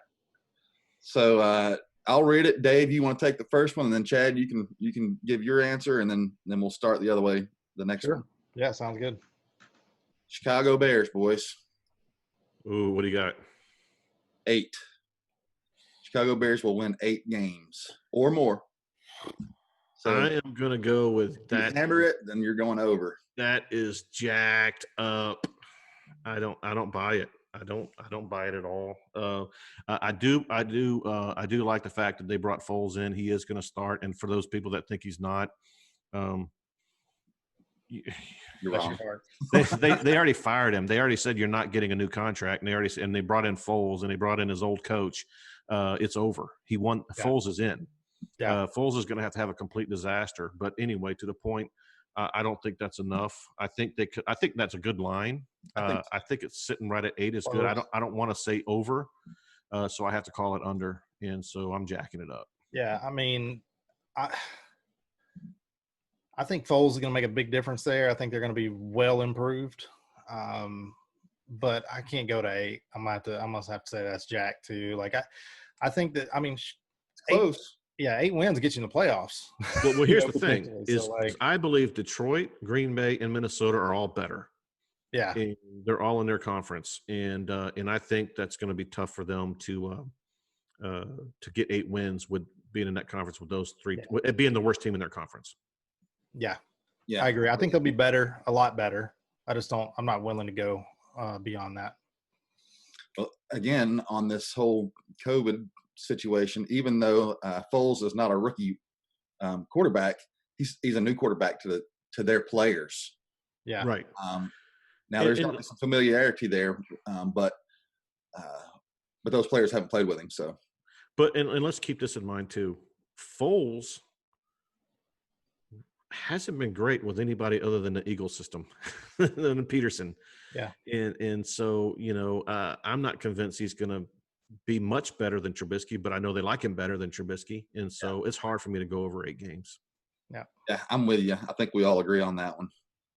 So I'll read it. Dave, you want to take the first one, and then Chad, you can give your answer, and then we'll start the other way. The next one. Yeah, sounds good. Chicago Bears, boys. Ooh, what do you got? 8. Chicago Bears will win 8 games or more. So I am going to go with that. If you hammer it, then you're going over. That is jacked up. I don't buy it. I don't buy it at all. I do like the fact that they brought Foles in. He is going to start, and for those people that think he's not, You're wrong. they already fired him. They already said you're not getting a new contract, and they brought in Foles, and they brought in his old coach. It's over. He won. Yeah. Foles is in. Yeah. Foles is going to have a complete disaster. But anyway, to the point, I don't think that's enough. I think that's a good line. I think it's sitting right at 8 is good. I don't want to say over, so I have to call it under, and so I'm jacking it up. Yeah, I mean, I think Foles is going to make a big difference there. I think they're going to be well improved. But I can't go to 8. I must have to say that's jack too. Like I think that, I mean, it's close. 8 wins get you in the playoffs. Well, here's the thing: is I believe Detroit, Green Bay, and Minnesota are all better. Yeah, and they're all in their conference, and I think that's going to be tough for them to get 8 wins with being in that conference with those 3, being the worst team in their conference. Yeah, I agree. I think they'll be better, a lot better. I'm not willing to go beyond that. Well, again, on this whole COVID situation, even though Foles is not a rookie quarterback, he's a new quarterback to their players. Yeah, right. Now there's going to be some familiarity there, but those players haven't played with him. So, and let's keep this in mind too. Foles hasn't been great with anybody other than the Eagle system, than Peterson. Yeah, and so I'm not convinced he's going to be much better than Trubisky, but I know they like him better than Trubisky, and so it's hard for me to go over 8 games. Yeah, I'm with you. I think we all agree on that one,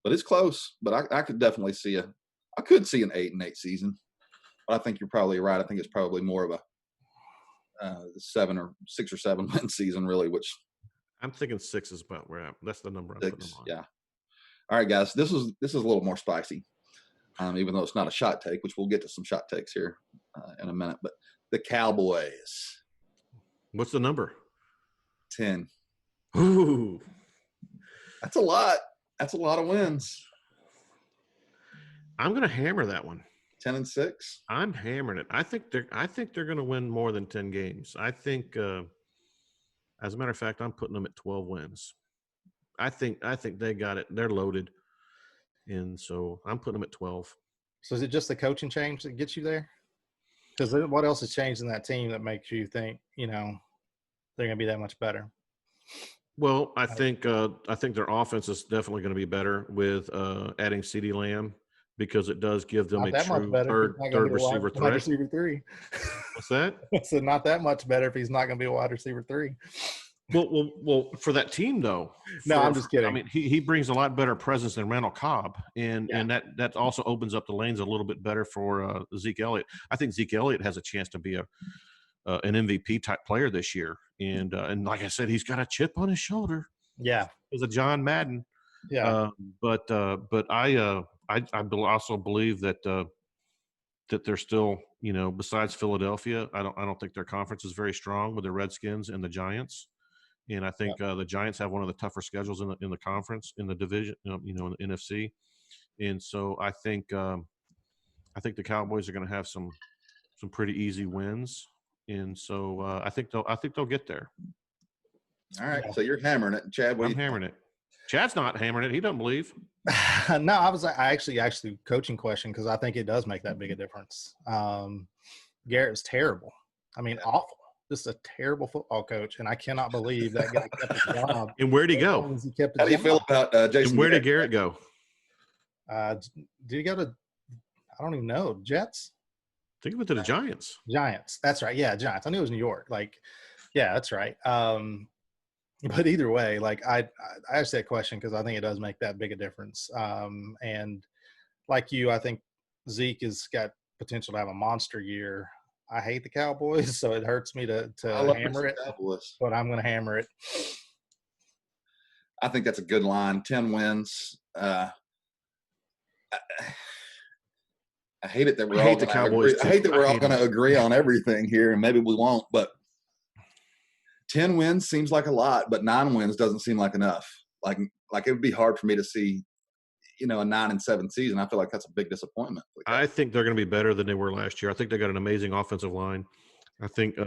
but it's close. But I could definitely see an 8-8 season. But I think you're probably right. I think it's probably more of a 6 or 7 win season, really. Which I'm thinking 6 is about where that's the number I'm 6, putting them on. Yeah. All right, guys. This is a little more spicy. Even though it's not a shot take, which we'll get to some shot takes here in a minute. But the Cowboys. What's the number? 10. Ooh. That's a lot. That's a lot of wins. I'm going to hammer that one. 10-6. I'm hammering it. I think they're going to win more than 10 games. I think, as a matter of fact, I'm putting them at 12 wins. I think they got it. They're loaded. And so I'm putting them at 12. So is it just the coaching change that gets you there? Because what else has changed in that team that makes you think, they're going to be that much better? Well, I think their offense is definitely going to be better with adding CeeDee Lamb, because it does give them a true third receiver threat. Wide receiver 3. What's that? So not that much better if he's not going to be a wide receiver 3. Well, for that team though. No, I'm just kidding. I mean, he brings a lot better presence than Randall Cobb, and that also opens up the lanes a little bit better for Zeke Elliott. I think Zeke Elliott has a chance to be an MVP type player this year, and like I said, he's got a chip on his shoulder. Yeah, as a John Madden. Yeah, but I also believe that they're still, besides Philadelphia, I don't think their conference is very strong with the Redskins and the Giants. And I think the Giants have one of the tougher schedules in the conference, in the division, in the NFC. And so I think the Cowboys are going to have some pretty easy wins, and so I think they'll get there. All right, Yeah. so you're hammering it, Chad. I'm hammering it. Chad's not hammering it. He doesn't believe. No, I actually coaching question because I think it does make that big a difference. Garrett's terrible. I mean, awful. Just a terrible football coach, and I cannot believe that guy kept his job. And where'd he As long go? as he kept his How do you feel job. about Jason? And where did Garrett go? Did he go to? I don't even know. Jets. I think he went to the Giants. Giants. That's right. Yeah, Giants. I knew it was New York. Like, yeah, that's right. But either way, like I asked that question because I think it does make that big a difference. And like you, I think Zeke has got potential to have a monster year. I hate the Cowboys, so it hurts me to hammer it. Cowboys. But I'm going to hammer it. I think that's a good line. 10 wins. I hate it that we're I all hate the gonna Cowboys, agree. I too. hate that we're I all hate going to them. agree on everything here, and maybe we won't. But 10 wins seems like a lot, but 9 wins doesn't seem like enough. Like it would be hard for me to see, a 9-7 season. I feel like that's a big disappointment. I think they're going to be better than they were last year. I think they got an amazing offensive line. I think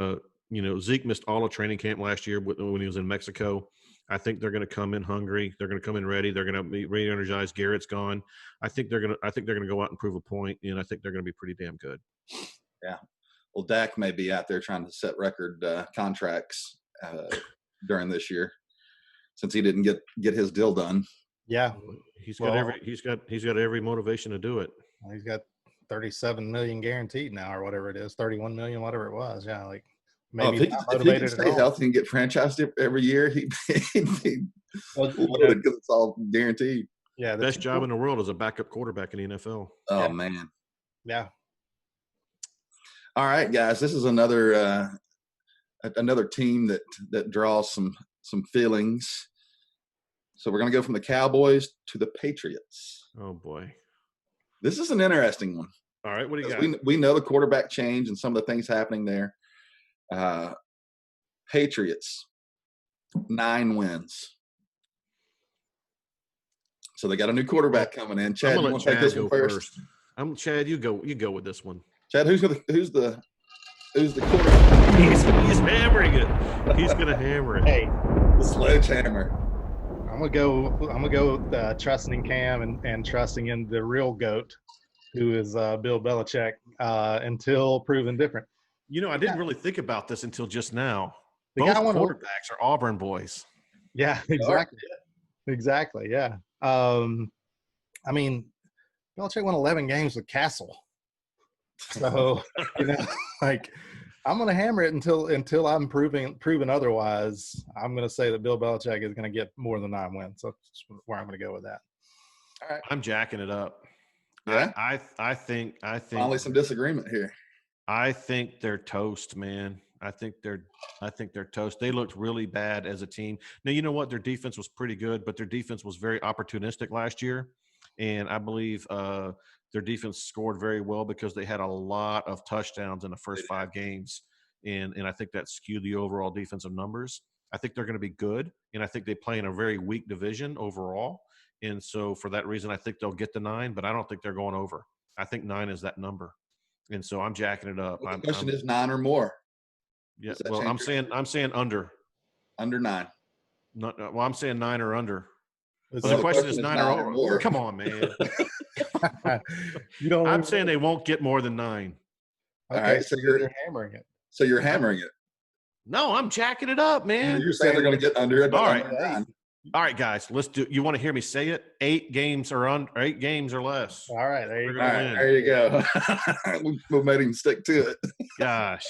Zeke missed all of training camp last year when he was in Mexico. I think they're going to come in hungry. They're going to come in ready. They're going to be re-energized. Garrett's gone. I think they're going to go out and prove a point, and I think they're going to be pretty damn good. Yeah. Well, Dak may be out there trying to set record contracts during this year, since he didn't get his deal done. Yeah, He's got every motivation to do it. he's got 37 million guaranteed now, or whatever it is, 31 million, whatever it was. Yeah, like maybe if he not can motivated stay at all. healthy and get franchised every year, he'd be loaded because it's all guaranteed. Yeah, Best job in the world is a backup quarterback in the NFL. Oh Yeah. man. Yeah. All right, guys. This is another team that draws some feelings. So we're going to go from the Cowboys to the Patriots. Oh boy. This is an interesting one. All right, what do you got? We know the quarterback change and some of the things happening there. Patriots, 9 wins. So they got a new quarterback coming in. Chad, you want to take this one first? Chad, you go with this one. Chad, who's the quarterback? He's hammering it. He's gonna hammer it. Hey, The sledgehammer. I'm gonna go with trusting in Cam and trusting in the real GOAT, who is Bill Belichick, until proven different. I didn't really think about this until just now. The Both guy won quarterbacks are Auburn boys. Yeah, exactly. Exactly. Yeah. I mean, Belichick won 11 games with Castle. So, like, I'm going to hammer it until I'm proven otherwise. I'm going to say that Bill Belichick is going to get more than 9 wins. So that's where I'm going to go with that. All right. I'm jacking it up. Yeah. I think Finally some disagreement here. I think they're toast, man. I think they're toast. They looked really bad as a team. Now, you know what? Their defense was pretty good, but their defense was very opportunistic last year. And I believe their defense scored very well because they had a lot of touchdowns in the first 5 games. And I think that skewed the overall defensive numbers. I think they're going to be good. And I think they play in a very weak division overall. And so for that reason, I think they'll get the 9, but I don't think they're going over. I think 9 is that number. And so I'm jacking it up. Well, the question is 9 or more. Yeah. Well, I'm saying under. Under 9. Well, I'm saying 9 or under. Well, the question is 9 or over. Come on, man. I'm saying they won't get more than 9. Okay, all right, so you're hammering it. So you're hammering it. No, I'm jacking it up, man. You're saying they're going to get under it. All right. Under 9. All right, guys, let's do. You want to hear me say it? 8 games or 8 games or less. All right, there you go. All right, there you go. we made him stick to it. Gosh,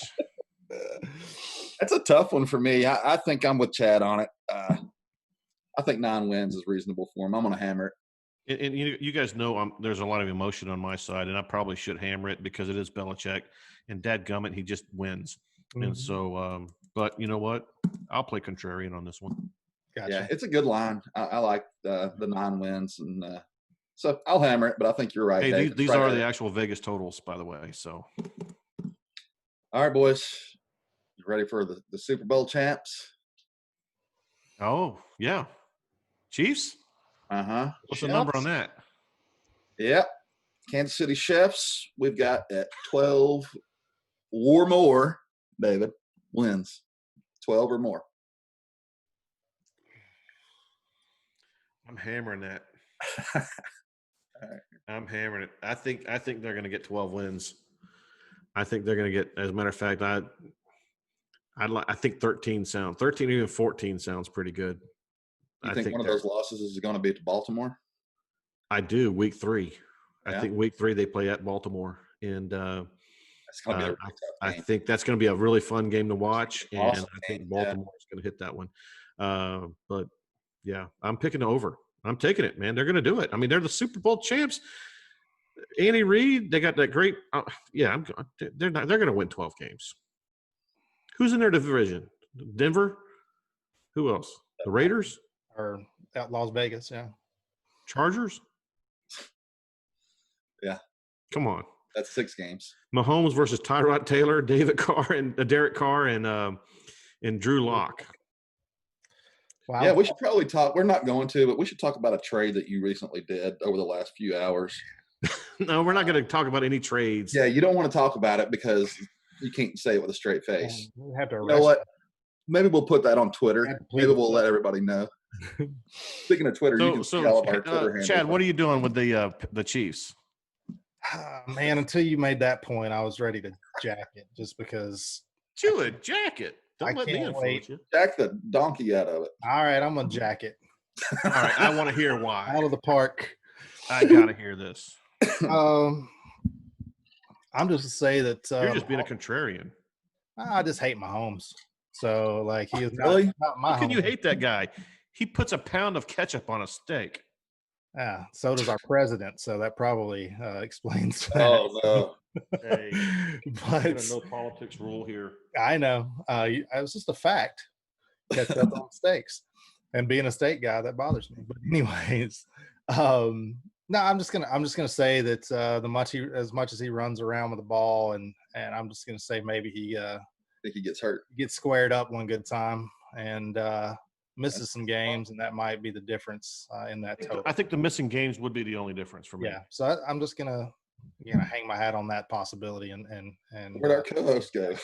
that's a tough one for me. I think I'm with Chad on it. I think 9 wins is reasonable for him. I'm going to hammer it. And you guys know there's a lot of emotion on my side, and I probably should hammer it because it is Belichick, and dadgummit, he just wins. Mm-hmm. And so, but you know what? I'll play contrarian on this one. Gotcha. Yeah, it's a good line. I like the 9 wins, and so I'll hammer it. But I think you're right. Hey, Dave. these are the actual Vegas totals, by the way. So, all right, boys, you ready for the Super Bowl champs? Oh yeah, Chiefs. Uh-huh. What's the number on that? Yep. Kansas City Chiefs, we've got at 12 or more, David, wins. 12 or more. I'm hammering that. Right. I'm hammering it. I think they're going to get 12 wins. I think they're going to get. As a matter of fact, I think 13 or even 14 sounds pretty good. You think one of those losses is going to be to Baltimore? I do. Week 3. Yeah. I think week 3 they play at Baltimore, and That's going to be a really tough I game. think that's going to be a really fun game to watch, and Awesome I think game, Baltimore is going to hit that one. But yeah, I'm picking over. I'm taking it, man. They're going to do it. I mean, they're the Super Bowl champs. Andy Reid, they got that great. They're going to win 12 games. Who's in their division? Denver. Who else? The Raiders or at Las Vegas. Yeah. Chargers. Yeah. Come on. That's 6 games. Mahomes versus Tyrod Taylor, Derek Carr, and Drew Lock. Wow. Yeah, we should probably talk. We're not going to, but we should talk about a trade that you recently did over the last few hours. No, we're not going to talk about any trades. Yeah, you don't want to talk about it because you can't say it with a straight face. We have to You know what? Maybe we'll put that on Twitter. Maybe we'll let everybody know. Speaking of Twitter, you can see all of our Twitter handles. Chad, what are you doing with the Chiefs? Man, until you made that point, I was ready to jack it just because. Do it, jack it. Don't let me influence you. Jack the donkey out of it. All right, I'm gonna jack it. All right, I want to hear why. Out of the park. I gotta hear this. I'm just to say that You're just being a contrarian. I just hate Mahomes. So like he is really not my. How can you hate that guy? He puts a pound of ketchup on a steak. Yeah, so does our president. So that probably explains that. Oh no. Hey, but no politics rule here. I know. It was just a fact. Ketchup on steaks, and being a steak guy, that bothers me. But anyways, no, I'm just gonna say that as much as he runs around with the ball, and I'm just gonna say maybe he think he gets hurt. Gets squared up one good time and misses some games, and that might be the difference in that total. I think the missing games would be the only difference for me. Yeah, so I'm just gonna hang my hat on that possibility. And where'd our co-host go?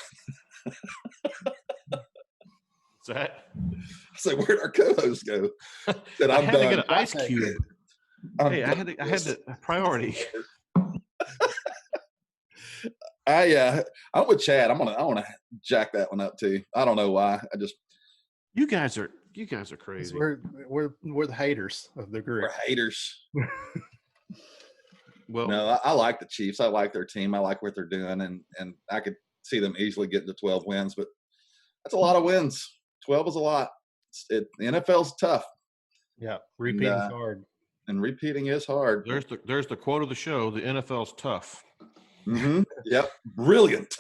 What's that? I said, where'd our co-host go? That I had to get an ice cube. Hey, I had the priority. I'm with Chad. I want to jack that one up too. I don't know why. You guys are crazy. We're the haters of the group. We're haters. Well, no, I like the Chiefs. I like their team. I like what they're doing, and I could see them easily getting to 12 wins. But that's a lot of wins. 12 is a lot. The NFL's tough. Yeah, repeating is hard. And repeating is hard. There's the quote of the show. The NFL's tough. Mm-hmm. Yep. Brilliant.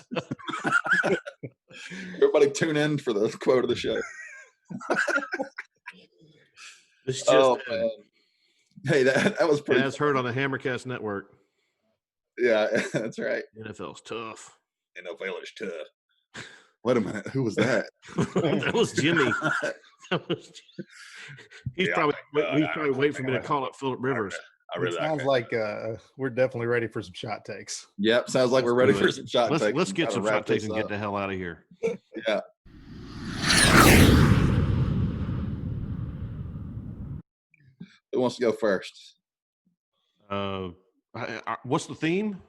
Everybody tune in for the quote of the show. It's just hey, that was pretty. As heard on the Hammercast Network. Yeah, that's right. NFL's tough. NFL is tough. Wait a minute. Who was that? That was Jimmy. He's probably waiting for me to call up Phillip Rivers. It sounds like we're definitely ready for some shot takes. Yep, sounds like we're ready for some shot takes. Let's get some shot takes and get the hell out of here. Yeah. Who wants to go first? What's the theme?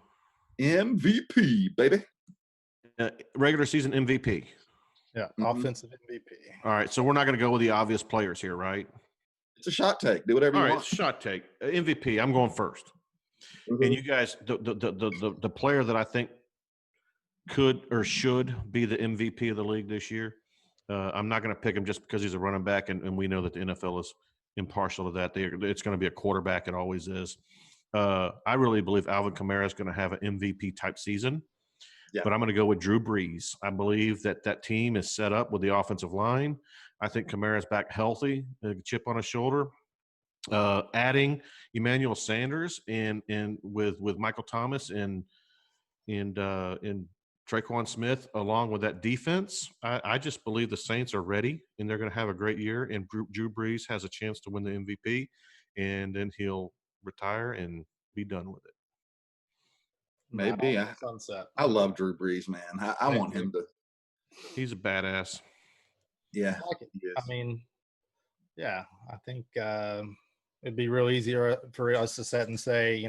MVP, baby. Regular season MVP. Yeah, offensive MVP. All right, so we're not going to go with the obvious players here, right? It's a shot take. Do whatever you want. Shot take. MVP. I'm going first. Mm-hmm. And you guys, the player that I think could or should be the MVP of the league this year, I'm not going to pick him just because he's a running back, and we know that the NFL is impartial to that. It's going to be a quarterback. It always is. I really believe Alvin Kamara is going to have an MVP-type season. Yeah. But I'm going to go with Drew Brees. I believe that team is set up with the offensive line. I think Kamara's back healthy, a chip on his shoulder. Adding Emmanuel Sanders and with Michael Thomas and Traquan Smith along with that defense, I just believe the Saints are ready and they're going to have a great year. And Drew Brees has a chance to win the MVP, and then he'll retire and be done with it. Maybe. Not on the sunset. I love Drew Brees, man. I want him to. He's a badass. Yeah. I like it. he is. I mean, yeah, I think it'd be real easier for us to sit and say,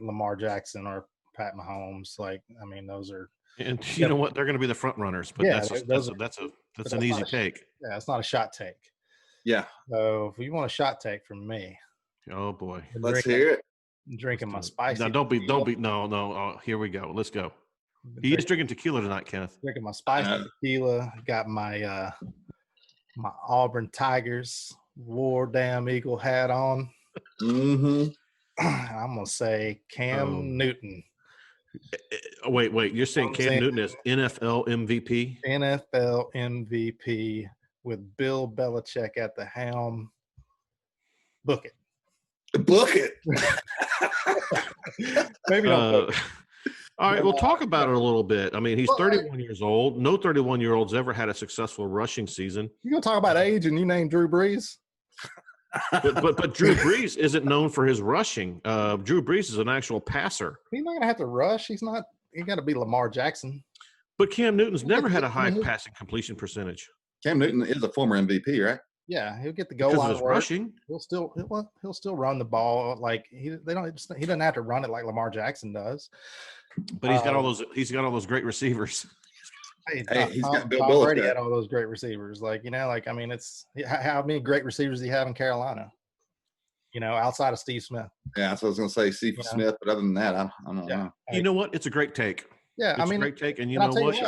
Lamar Jackson or Pat Mahomes. Like, I mean, those are. And you know what? They're going to be the front runners, but Yeah, that's but an that's easy not a take. Yeah, it's not a shot take. Yeah. So if you want a shot take from me, Oh boy. Let's hear it. drinking my spicy. No, don't be. No. Oh, here we go. Let's go. He is drinking tequila tonight, Kenneth. Drinking my spicy tequila. Got my my Auburn Tigers War Damn Eagle hat on. Mm-hmm. I'm gonna say Cam Newton. Wait. You're saying Cam Newton is NFL MVP? NFL MVP with Bill Belichick at the helm. Book it. Book it. Maybe don't book it. All right, we'll talk about it a little bit. I mean, he's 31 years old. No 31-year-old's ever had a successful rushing season. You gonna talk about age and you name Drew Brees? But Drew Brees isn't known for his rushing. Drew Brees is an actual passer. He's not gonna have to rush. He's not. He got to be Lamar Jackson. But Cam Newton's never had a high passing completion percentage. Cam Newton is a former MVP, right? Yeah, he'll get the goal Because line of his work. rushing. He'll still run the ball. Like he doesn't have to run it like Lamar Jackson does. But he's got all those great receivers. Hey, he's got Bill Tom Brady Belichick. had all those great receivers. Like, I mean, it's how many great receivers do you have in Carolina? Outside of Steve Smith. Yeah, that's what I was going to say, Steve Smith. But other than that, I don't know. You know what? It's a great take. Yeah, It's a great take, and you know what?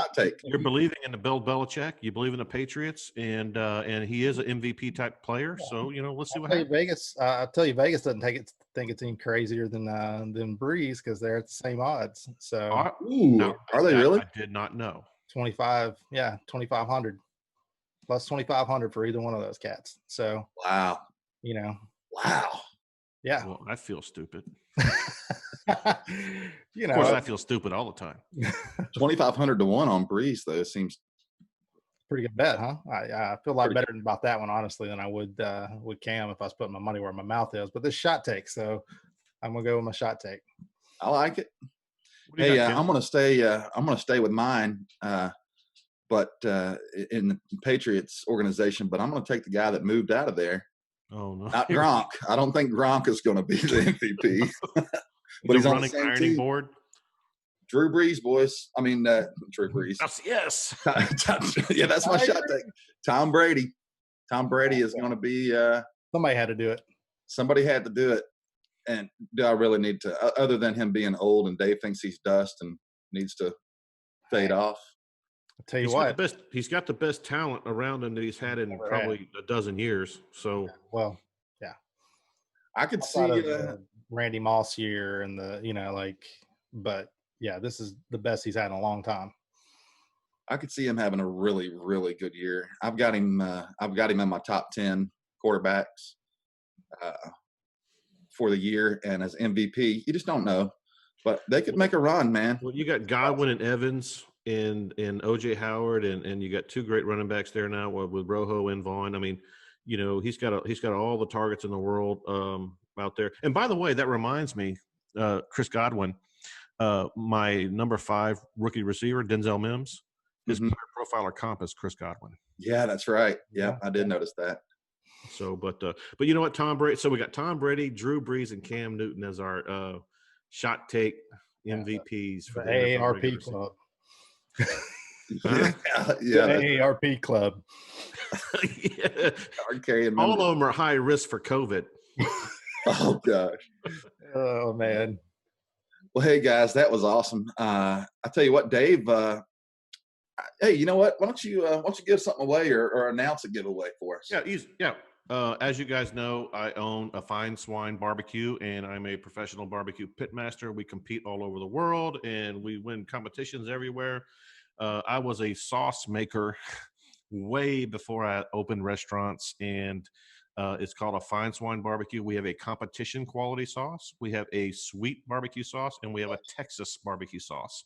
You're believing in the Bill Belichick. You believe in the Patriots, and he is an MVP type player. So let's see what happens. Vegas. I'll tell you, Vegas doesn't think it's any crazier than Breeze because they're at the same odds. So, are they really? I did not know. 2,500 plus 2,500 for either one of those cats. So, wow. Wow. Yeah. Well, I feel stupid. Of course, I feel stupid all the time. 2,500 to 1 on Breeze, though, seems pretty good bet, huh? I feel a lot better about that one, honestly, than I would with Cam if I was putting my money where my mouth is. But this shot take, so I'm gonna go with my shot take. I like it. Hey, I'm gonna stay. I'm gonna stay with mine, but in the Patriots organization. But I'm gonna take the guy that moved out of there. Oh no, not Gronk. I don't think Gronk is going to be the MVP. But he's on the same ironing team. board. Drew Brees, boys. I mean, Drew Brees. Yes. Yeah, that's my shot take. Tom Brady. Tom Brady is going to be. Somebody had to do it. Somebody had to do it. And do I really need to? Other than him being old and Dave thinks he's dust and needs to fade off. I'll tell you what. He's got the best talent around him that he's had in probably a dozen years. So, yeah. I could see Randy Moss year and but yeah, this is the best he's had in a long time. I could see him having a really, really good year. I've got him in my top 10 quarterbacks for the year and as MVP. You just don't know, but they could make a run, man. Well, you got Godwin and Evans and OJ Howard, and you got two great running backs there now with Rojo and Vaughn. I mean, he's got all the targets in the world out there. And by the way, that reminds me, Chris Godwin, my number 5 rookie receiver, Denzel Mims, his player profiler comp is Chris Godwin. Yeah, that's right. Yeah, I did notice that. So, but you know what, Tom Brady. So we got Tom Brady, Drew Brees, and Cam Newton as our shot take MVPs for the AARP club. Yeah, AARP club. Yeah. Carrying all of them are high risk for COVID. Oh gosh. Oh man. Well, hey guys, that was awesome. I tell you what, Dave. Hey, you know what? Why don't you give something away or announce a giveaway for us? Yeah, easy. Yeah. As you guys know, I own a Fine Swine Barbecue, and I'm a professional barbecue pitmaster. We compete all over the world, and we win competitions everywhere. I was a sauce maker way before I opened restaurants, and it's called a Fine Swine Barbecue. We have a competition quality sauce. We have a sweet barbecue sauce, and we have a Texas barbecue sauce.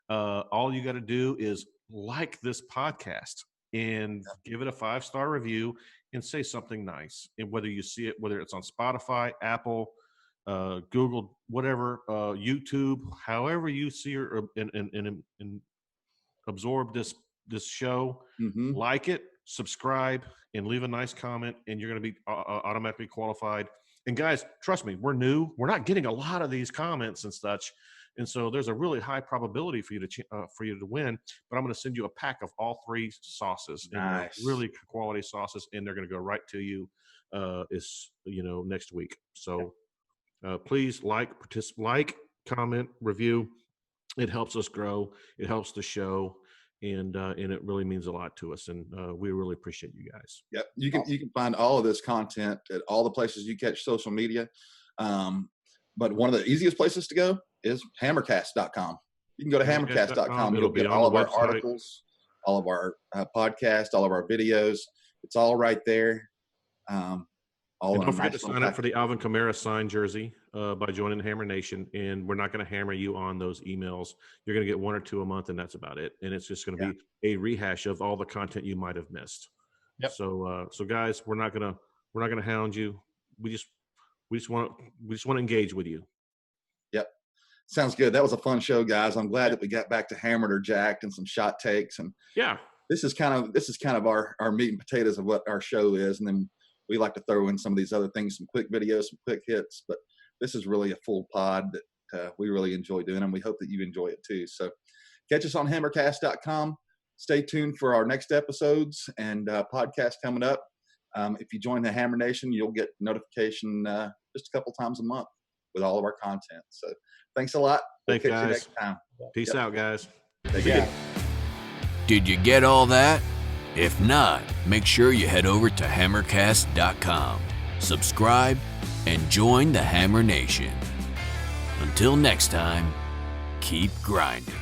All you got to do is like this podcast and give it a 5-star review and say something nice. And whether you see it, whether it's on Spotify, Apple, Google, whatever, YouTube, however you see or and absorb this show. Mm-hmm. Like it, subscribe, and leave a nice comment, and you're going to be automatically qualified. And guys, trust me, we're new. We're not getting a lot of these comments and such, and so there's a really high probability for you to win. But I'm going to send you a pack of all 3 sauces, and they're really quality sauces, and they're going to go right to you next week. So please like, comment, review. It helps us grow. It helps the show. And it really means a lot to us, and we really appreciate you guys. Yep, you can find all of this content at all the places you catch social media. But one of the easiest places to go is hammercast.com. You can go to hammercast.com. You'll get all of our articles, all of our podcasts, all of our videos. It's all right there. And don't forget to sign up for the Alvin Kamara signed jersey by joining the Hammer Nation. And we're not going to hammer you on those emails. You're going to get 1 or 2 a month, and that's about it. And it's just going to be a rehash of all the content you might have missed. Yep. So guys, we're not gonna hound you. We just want to engage with you. Yep. Sounds good. That was a fun show, guys. I'm glad that we got back to Hammered or Jacked and some shot takes. And this is kind of our meat and potatoes of what our show is. And then we like to throw in some of these other things, some quick videos, some quick hits, but this is really a full pod that we really enjoy doing, and we hope that you enjoy it too. So catch us on hammercast.com. Stay tuned for our next episodes and podcast coming up. If you join the Hammer Nation, you'll get notification just a couple times a month with all of our content. So thanks a lot. Thanks, we'll guys. catch you next time. Peace out, guys. Take care. Did you get all that? If not, make sure you head over to hammercast.com, subscribe, and join the Hammer Nation. Until next time, keep grinding.